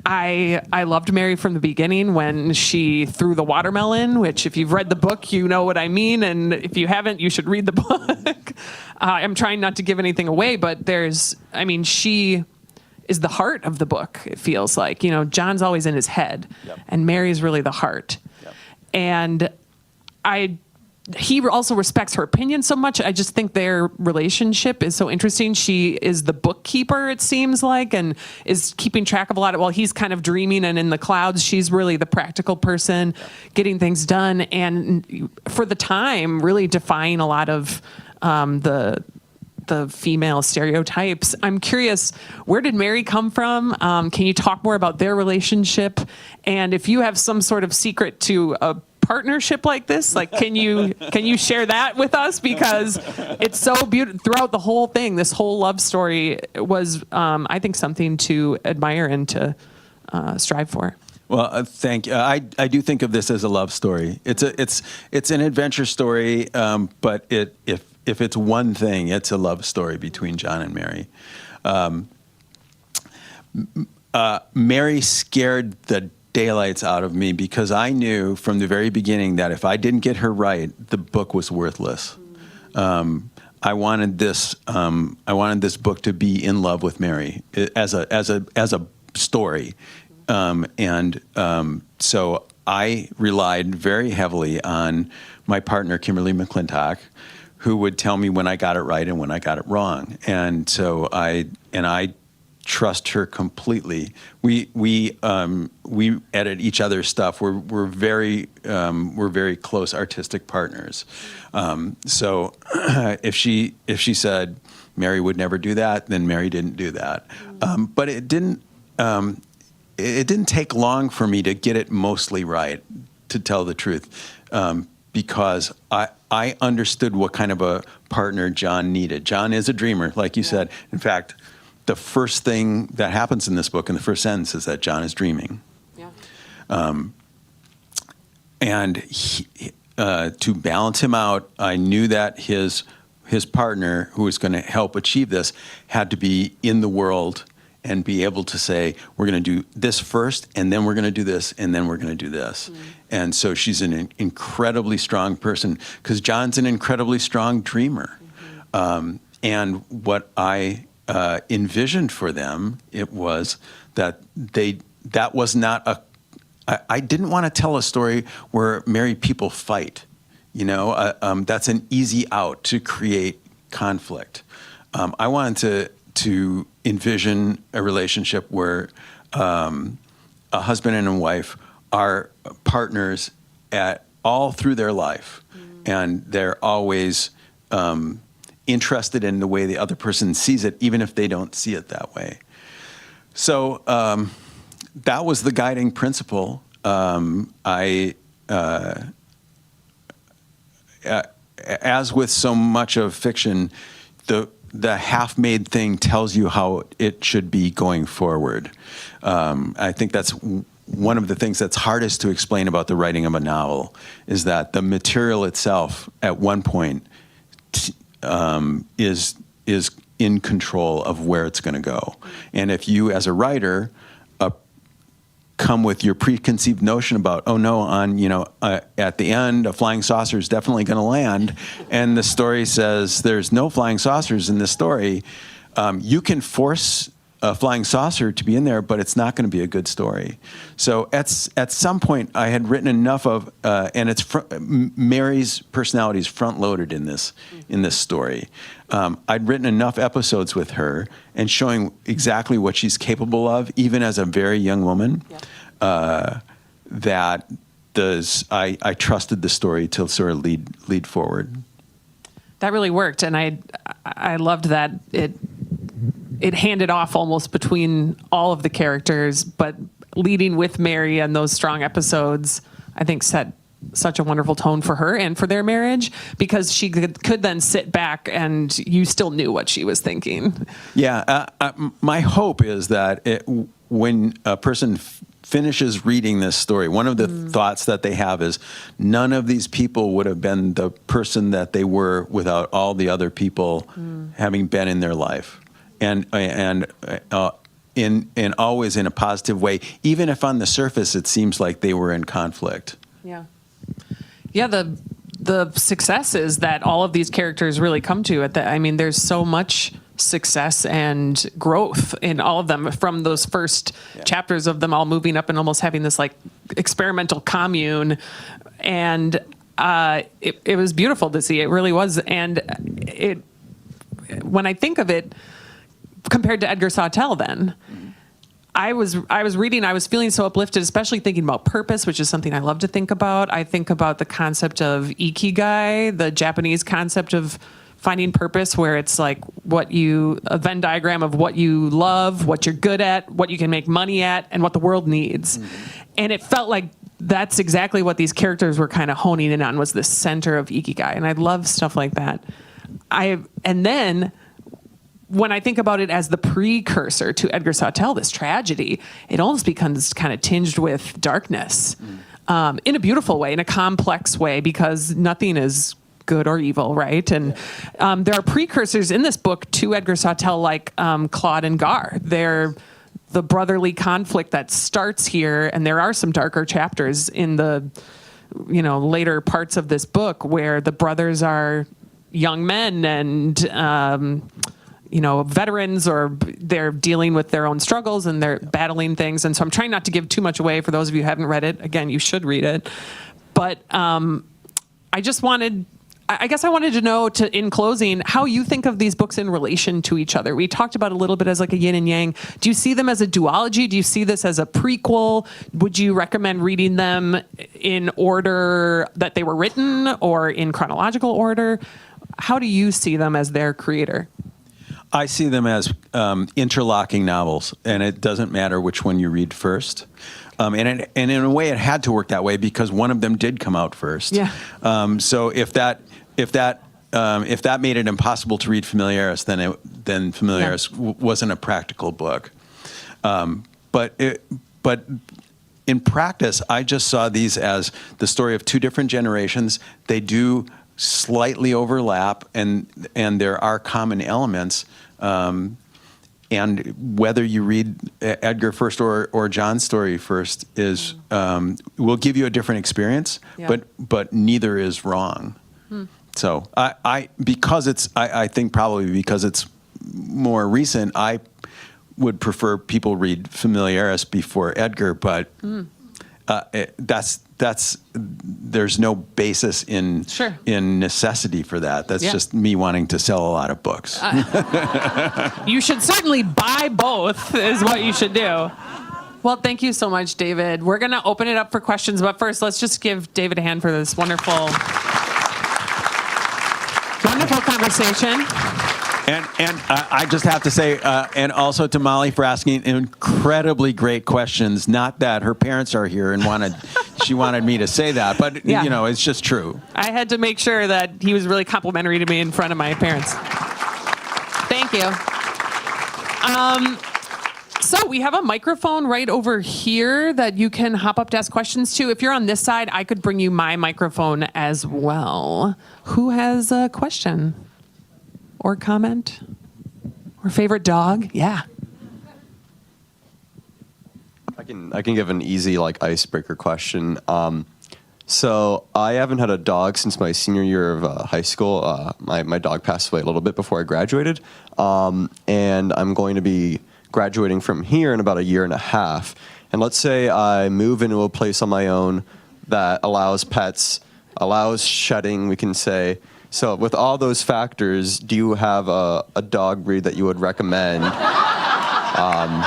I loved Mary from the beginning when she threw the watermelon, which if you've read the book, you know what I mean. And if you haven't, you should read the book. I'm trying not to give anything away, but she is the heart of the book, it feels like. John's always in his head, Yep. and Mary's really the heart. Yep. And he also respects her opinion so much. I just think their relationship is so interesting. She is the bookkeeper, it seems like, and is keeping track of a lot of, while he's kind of dreaming and in the clouds, she's really the practical person getting things done. And for the time, really defying a lot of the female stereotypes. I'm curious, where did Mary come from? Can you talk more about their relationship? And if you have some sort of secret to a partnership like this, can you share that with us? Because it's so beautiful throughout the whole thing. This whole love story was, I think, something to admire and to strive for. Well, thank you. I do think of this as a love story. It's an adventure story, but if it's one thing, it's a love story between John and Mary. Mary scared the daylights out of me because I knew from the very beginning that if I didn't get her right, the book was worthless. I wanted this book to be in love with Mary as a story, so I relied very heavily on my partner Kimberly McClintock, who would tell me when I got it right and when I got it wrong, and so I trust her completely. We edit each other's stuff. We're very close artistic partners. So if she said Mary would never do that, then Mary didn't do that. But it didn't take long for me to get it mostly right, to tell the truth, because I understood what kind of a partner John needed. John is a dreamer, like you said. In fact, the first thing that happens in this book, in the first sentence, is that John is dreaming. Yeah. And to balance him out, I knew that his partner, who was going to help achieve this, had to be in the world and be able to say, we're going to do this first, and then we're going to do this, and then we're going to do this. Mm-hmm. And so she's an incredibly strong person, because John's an incredibly strong dreamer. Mm-hmm. And what I envisioned for them, it was that that was not I didn't want to tell a story where married people fight. That's an easy out to create conflict. I wanted to envision a relationship where a husband and a wife are partners all through their life, and they're always interested in the way the other person sees it, even if they don't see it that way. So that was the guiding principle. As with so much of fiction, the half-made thing tells you how it should be going forward. I think that's one of the things that's hardest to explain about the writing of a novel, is that the material itself at one point is in control of where it's going to go. And if you, as a writer, come with your preconceived notion about, oh no, at the end, a flying saucer is definitely going to land, and the story says there's no flying saucers in this story, you can force a flying saucer to be in there, but it's not going to be a good story. So at some point, I had written enough of, and Mary's personality is front-loaded in this story. I'd written enough episodes with her and showing exactly what she's capable of, even as a very young woman, that I trusted the story to sort of lead forward. That really worked, and I loved that it handed off almost between all of the characters, but leading with Mary and those strong episodes, I think, set such a wonderful tone for her and for their marriage, because she could then sit back and you still knew what she was thinking. Yeah. My hope is that when a person finishes reading this story, one of the thoughts that they have is none of these people would have been the person that they were without all the other people having been in their life. And in always in a positive way, even if on the surface it seems like they were in conflict. Yeah. Yeah, the successes that all of these characters really come to I mean, there's so much success and growth in all of them, from those first chapters of them all moving up and almost having this like experimental commune. And it was beautiful to see. It really was. And when I think of it compared to Edgar Sawtelle then, I was reading, I was feeling so uplifted, especially thinking about purpose, which is something I love to think about. I think about the concept of ikigai, the Japanese concept of finding purpose, where it's like a Venn diagram of what you love, what you're good at, what you can make money at, and what the world needs. And it felt like that's exactly what these characters were kind of honing in on, was the center of ikigai. And I love stuff like that. And then when I think about it as the precursor to Edgar Sawtelle, this tragedy, it almost becomes kind of tinged with darkness, in a beautiful way, in a complex way, because nothing is good or evil, right? And there are precursors in this book to Edgar Sawtelle, like Claude and Gar. They're the brotherly conflict that starts here, and there are some darker chapters in the later parts of this book where the brothers are young men and veterans, or they're dealing with their own struggles and they're battling things. And so I'm trying not to give too much away for those of you who haven't read it. Again, you should read it. But I guess I wanted to know, in closing, how you think of these books in relation to each other. We talked about a little bit as like a yin and yang. Do you see them as a duology? Do you see this as a prequel? Would you recommend reading them in order that they were written, or in chronological order? How do you see them as their creator? I see them as interlocking novels, and it doesn't matter which one you read first. And in a way, it had to work that way because one of them did come out first. Yeah. So if that made it impossible to read Familiaris, then Familiaris wasn't a practical book. But in practice, I just saw these as the story of two different generations. They do slightly overlap, and there are common elements. And whether you read Edgar first or John's story first will give you a different experience, but neither is wrong. So I think probably because it's more recent, I would prefer people read Familiaris before Edgar, but there's no basis in necessity for that. That's just me wanting to sell a lot of books. You should certainly buy both, is what you should do. Well, thank you so much, David. We're going to open it up for questions, but first, let's just give David a hand for this wonderful conversation. And I just have to say, and also to Molly for asking incredibly great questions. Not that her parents are here and she wanted me to say that, but it's just true. I had to make sure that he was really complimentary to me in front of my parents. Thank you. So we have a microphone right over here that you can hop up to ask questions to. If you're on this side, I could bring you my microphone as well. Who has a question? Or comment? Or favorite dog? Yeah. I can give an easy icebreaker question. So I haven't had a dog since my senior year of high school. My dog passed away a little bit before I graduated, and I'm going to be graduating from here in about a year and a half. And let's say I move into a place on my own that allows pets, allows shedding, we can say. So with all those factors, do you have a dog breed that you would recommend? I'm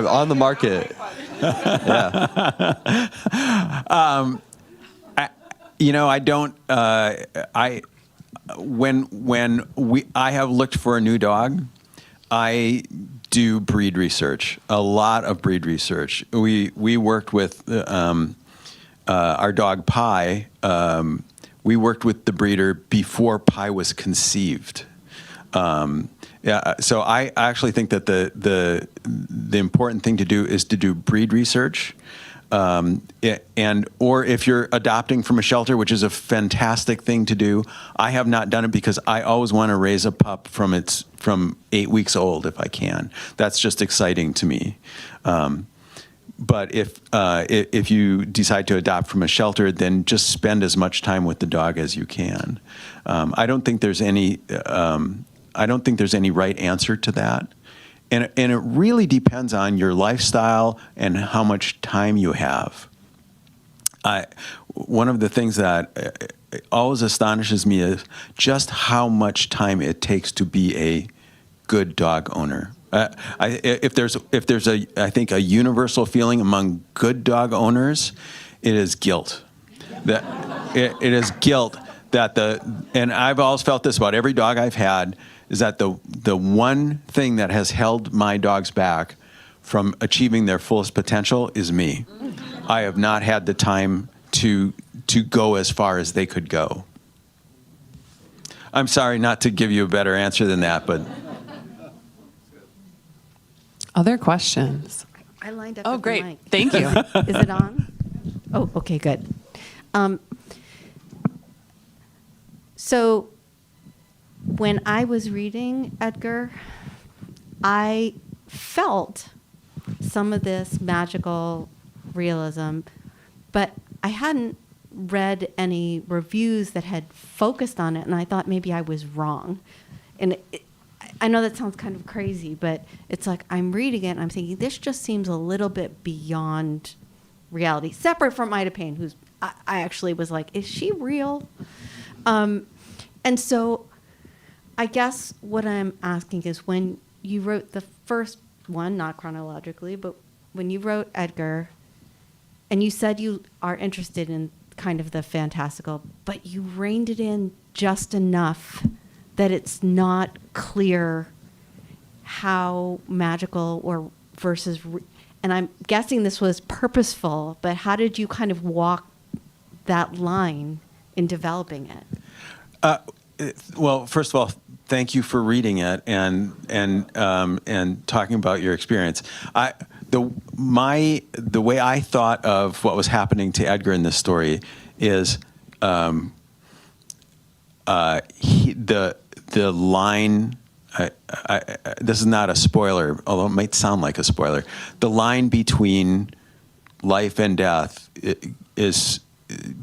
on the market. I have looked for a new dog, I do breed research, a lot of breed research. We worked with our dog Pi. We worked with the breeder before Pi was conceived. So I actually think that the important thing to do is to do breed research. Or if you're adopting from a shelter, which is a fantastic thing to do. I have not done it because I always want to raise a pup from 8 weeks old if I can. That's just exciting to me. But if you decide to adopt from a shelter, then just spend as much time with the dog as you can. I don't think there's any right answer to that. And it really depends on your lifestyle and how much time you have. One of the things that always astonishes me is just how much time it takes to be a good dog owner. If there's I think a universal feeling among good dog owners, it is guilt. It is guilt that and I've always felt this about every dog I've had, is that the one thing that has held my dogs back from achieving their fullest potential is me. I have not had the time to go as far as they could go. I'm sorry not to give you a better answer than that, but. Other questions? I lined up. Oh, with the great. mic. Thank you. Is it on? Oh, okay, good. So when I was reading Edgar, I felt some of this magical realism, but I hadn't read any reviews that had focused on it, and I thought maybe I was wrong. And I know that sounds kind of crazy, but it's like I'm reading it and I'm thinking this just seems a little bit beyond reality, separate from Ida Payne, who's I actually was like, is she real? And so I guess what I'm asking is, when you wrote the first one, not chronologically, but when you wrote Edgar, and you said you are interested in kind of the fantastical, but you reined it in just enough that it's not clear how magical or versus, and I'm guessing this was purposeful, but how did you kind of walk that line in developing it? Well, first of all, thank you for reading it and talking about your experience. The way I thought of what was happening to Edgar in this story is the line. This is not a spoiler, although it might sound like a spoiler. The line between life and death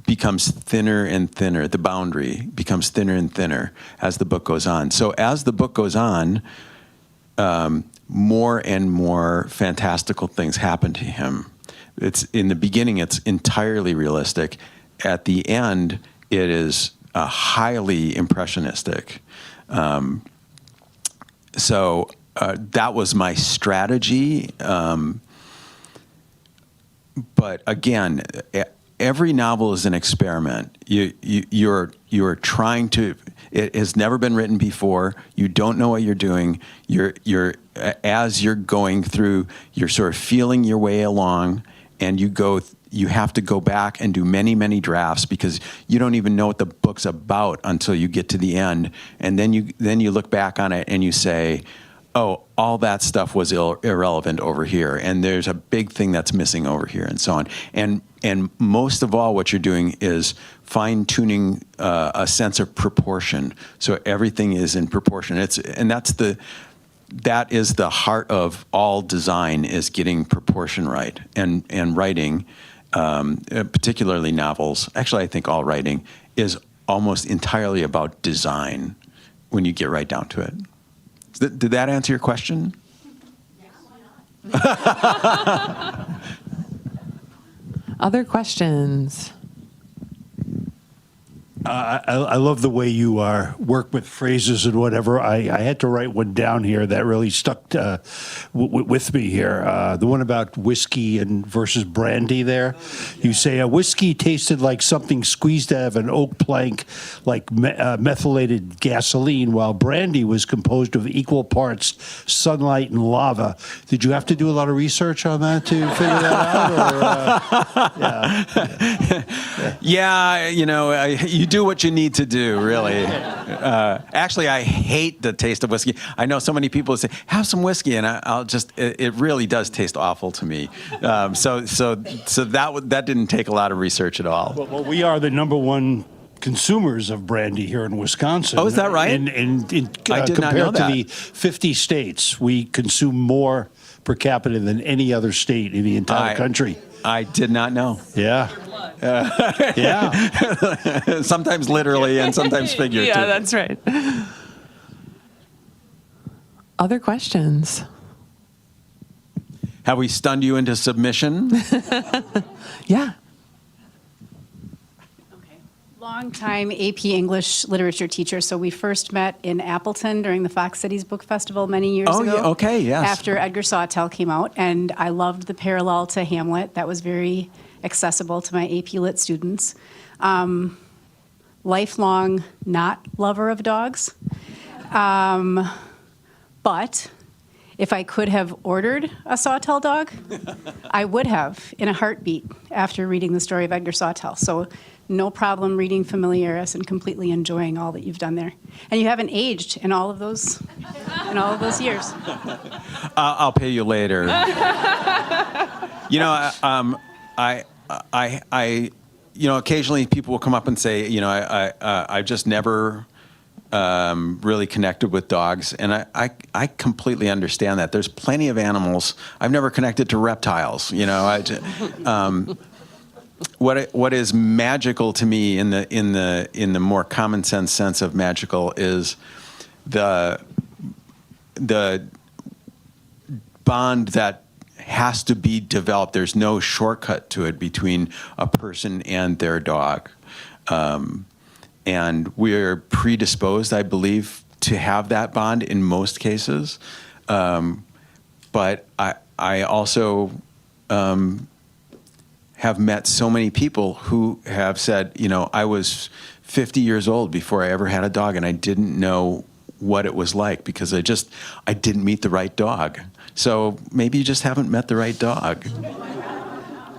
becomes thinner and thinner. The boundary becomes thinner and thinner as the book goes on. So as the book goes on, more and more fantastical things happen to him. It's in the beginning, it's entirely realistic. At the end, it is highly impressionistic. So that was my strategy. But again, every novel is an experiment. You're trying to. It has never been written before. You don't know what you're doing. As you're going through, you're sort of feeling your way along, and you have to go back and do many, many drafts because you don't even know what the book's about until you get to the end, and then you look back on it and you say, oh, all that stuff was irrelevant over here, and there's a big thing that's missing over here, and so on. And most of all, what you're doing is fine-tuning a sense of proportion, so everything is in proportion. That is the heart of all design, is getting proportion right, and writing, particularly novels. Actually, I think all writing is almost entirely about design when you get right down to it. Did that answer your question? Other questions? I love the way you work with phrases and whatever. I had to write one down here that really stuck with me here. The one about whiskey and versus brandy there. You say a whiskey tasted like something squeezed out of an oak plank, like methylated gasoline, while brandy was composed of equal parts sunlight and lava. Did you have to do a lot of research on that to figure that out? Or, yeah, you do what you need to do, really. Actually, I hate the taste of whiskey. I know so many people say, have some whiskey, and I'll just, it really does taste awful to me. So that didn't take a lot of research at all. Well, we are the number one consumers of brandy here in Wisconsin. Oh, is that right? I did not know that. Compared to the 50 states, we consume more per capita than any other state in the entire country. I did not know. Yeah. Yeah. Sometimes literally and sometimes figuratively. Yeah, that's right. Other questions? Have we stunned you into submission? Yeah. Longtime AP English literature teacher. So we first met in Appleton during the Fox Cities Book Festival many years ago. Yeah, okay, yes. After Edgar Sawtelle came out, and I loved the parallel to Hamlet. That was very accessible to my AP Lit students. Lifelong not lover of dogs. But if I could have ordered a Sawtelle dog, I would have in a heartbeat after reading the story of Edgar Sawtelle. So no problem reading Familiaris and completely enjoying all that you've done there. And you haven't aged in all of those years. I'll pay you later. Occasionally people will come up and say, I've just never really connected with dogs, and I completely understand that. There's plenty of animals. I've never connected to reptiles. What is magical to me in the more common sense of magical is the bond that has to be developed. There's no shortcut to it between a person and their dog. And we're predisposed, I believe, to have that bond in most cases. But I also have met so many people who have said, I was 50 years old before I ever had a dog, and I didn't know what it was like because I didn't meet the right dog. So maybe you just haven't met the right dog.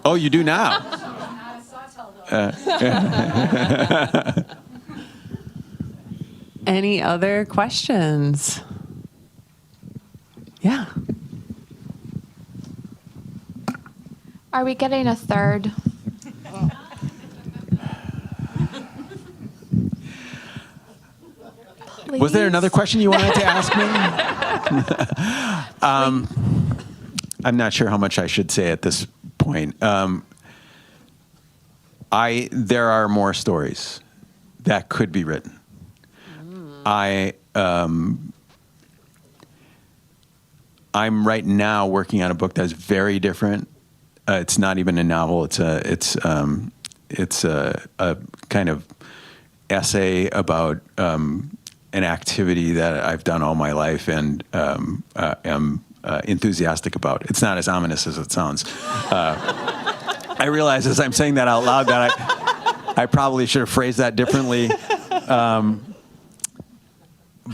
Oh, you do now. Any other questions? Yeah. Are we getting a third? Was there another question you wanted to ask me? I'm not sure how much I should say at this point. There are more stories that could be written. I'm right now working on a book that's very different. It's not even a novel. It's a kind of essay about an activity that I've done all my life and am enthusiastic about. It's not as ominous as it sounds. I realize as I'm saying that out loud that I probably should have phrased that differently.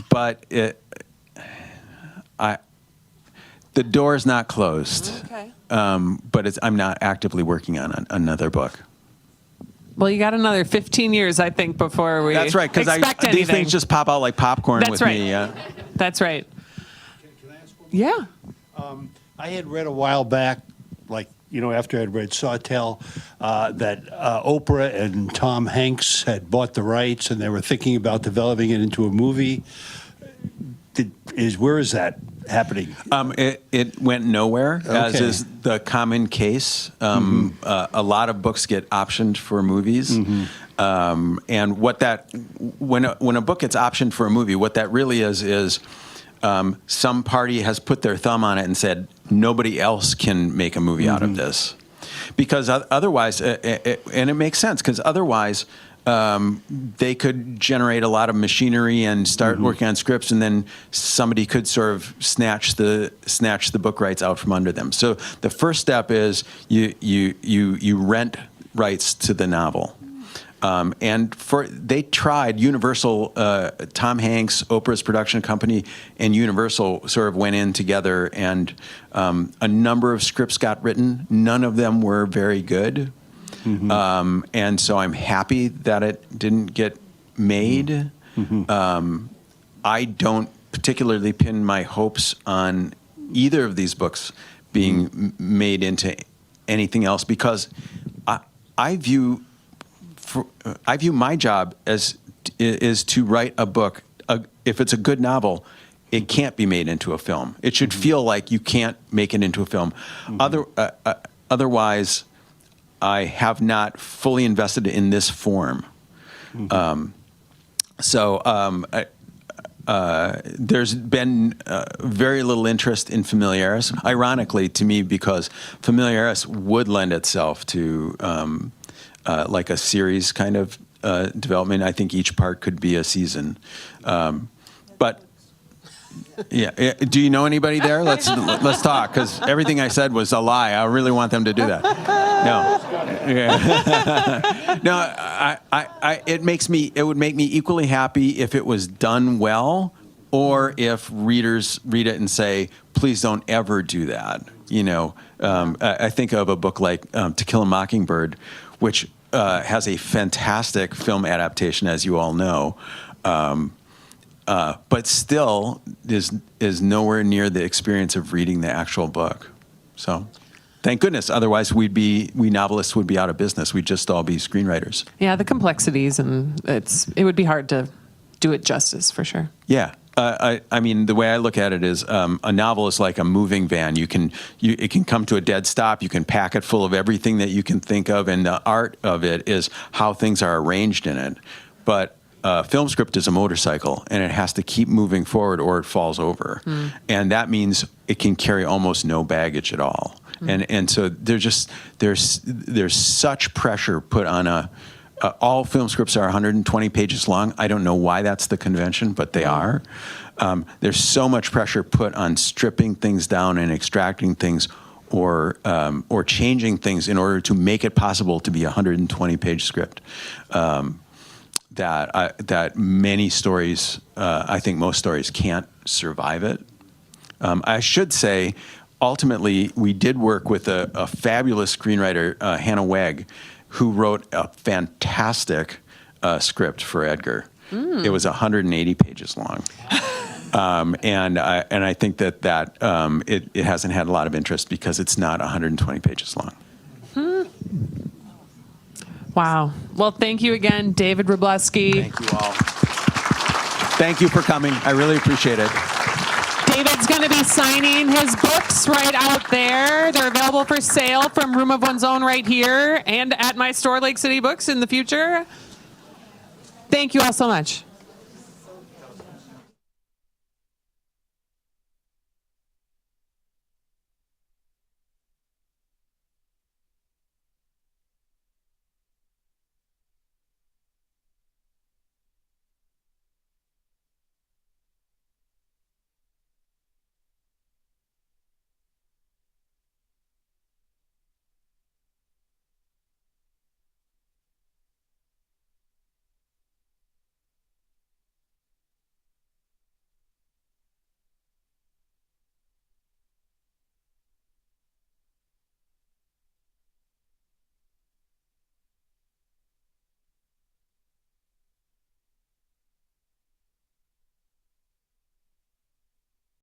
But the door's not closed. Okay. But I'm not actively working on another book. Well, you got another 15 years, I think, before we That's right, because these things just pop out like popcorn with right. me. That's right. Can I ask one? Yeah. I had read a while back, after I'd read Sawtelle, that Oprah and Tom Hanks had bought the rights and they were thinking about developing it into a movie. Where is that happening? It went nowhere, as Okay. is the common case. A lot of books get optioned for movies. And when a book gets optioned for a movie, what that really is some party has put their thumb on it and said, nobody else can make a movie out of this. Because otherwise, and it makes sense, because otherwise they could generate a lot of machinery and start working on scripts, and then somebody could sort of snatch the book rights out from under them. So the first step is you rent rights to the novel. And they tried, Universal, Tom Hanks, Oprah's production company, and Universal sort of went in together, and a number of scripts got written. None of them were very good. And so I'm happy that it didn't get made. I don't particularly pin my hopes on either of these books being made into anything else, because I view my job as is to write a book. If it's a good novel, it can't be made into a film. It should feel like you can't make it into a film. Otherwise, I have not fully invested in this form. There's been very little interest in Familiaris, ironically to me, because Familiaris would lend itself to like a series kind of development. I think each part could be a season. But yeah, do you know anybody there? Let's talk, because everything I said was a lie. I really want them to do that. No, it would make me equally happy if it was done well, or if readers read it and say, please don't ever do that. I think of a book like To Kill a Mockingbird, which has a fantastic film adaptation, as you all know. But still is nowhere near the experience of reading the actual book. So, thank goodness. Otherwise, we novelists would be out of business. We'd just all be screenwriters. Yeah, the complexities, and it would be hard to do it justice, for sure. Yeah. I mean, the way I look at it is a novel is like a moving van. It can come to a dead stop. You can pack it full of everything that you can think of, and the art of it is how things are arranged in it. But film script is a motorcycle, and it has to keep moving forward or it falls over. And that means it can carry almost no baggage at all. And so there's such pressure put on all film scripts are 120 pages long. I don't know why that's the convention, but they are. There's so much pressure put on stripping things down and extracting things or changing things in order to make it possible to be a 120-page script. That many stories, I think most stories can't survive it. I should say, ultimately, we did work with a fabulous screenwriter, Hannah Wegg, who wrote a fantastic script for Edgar. It was 180 pages long. And I think that it hasn't had a lot of interest because it's not 120 pages long. Wow. Well, thank you again, David Wroblewski. Thank you all. Thank you for coming. I really appreciate it. David's going to be signing his books right out there. They're available for sale from Room of One's Own right here and at my store, Lake City Books, in the future. Thank you all so much.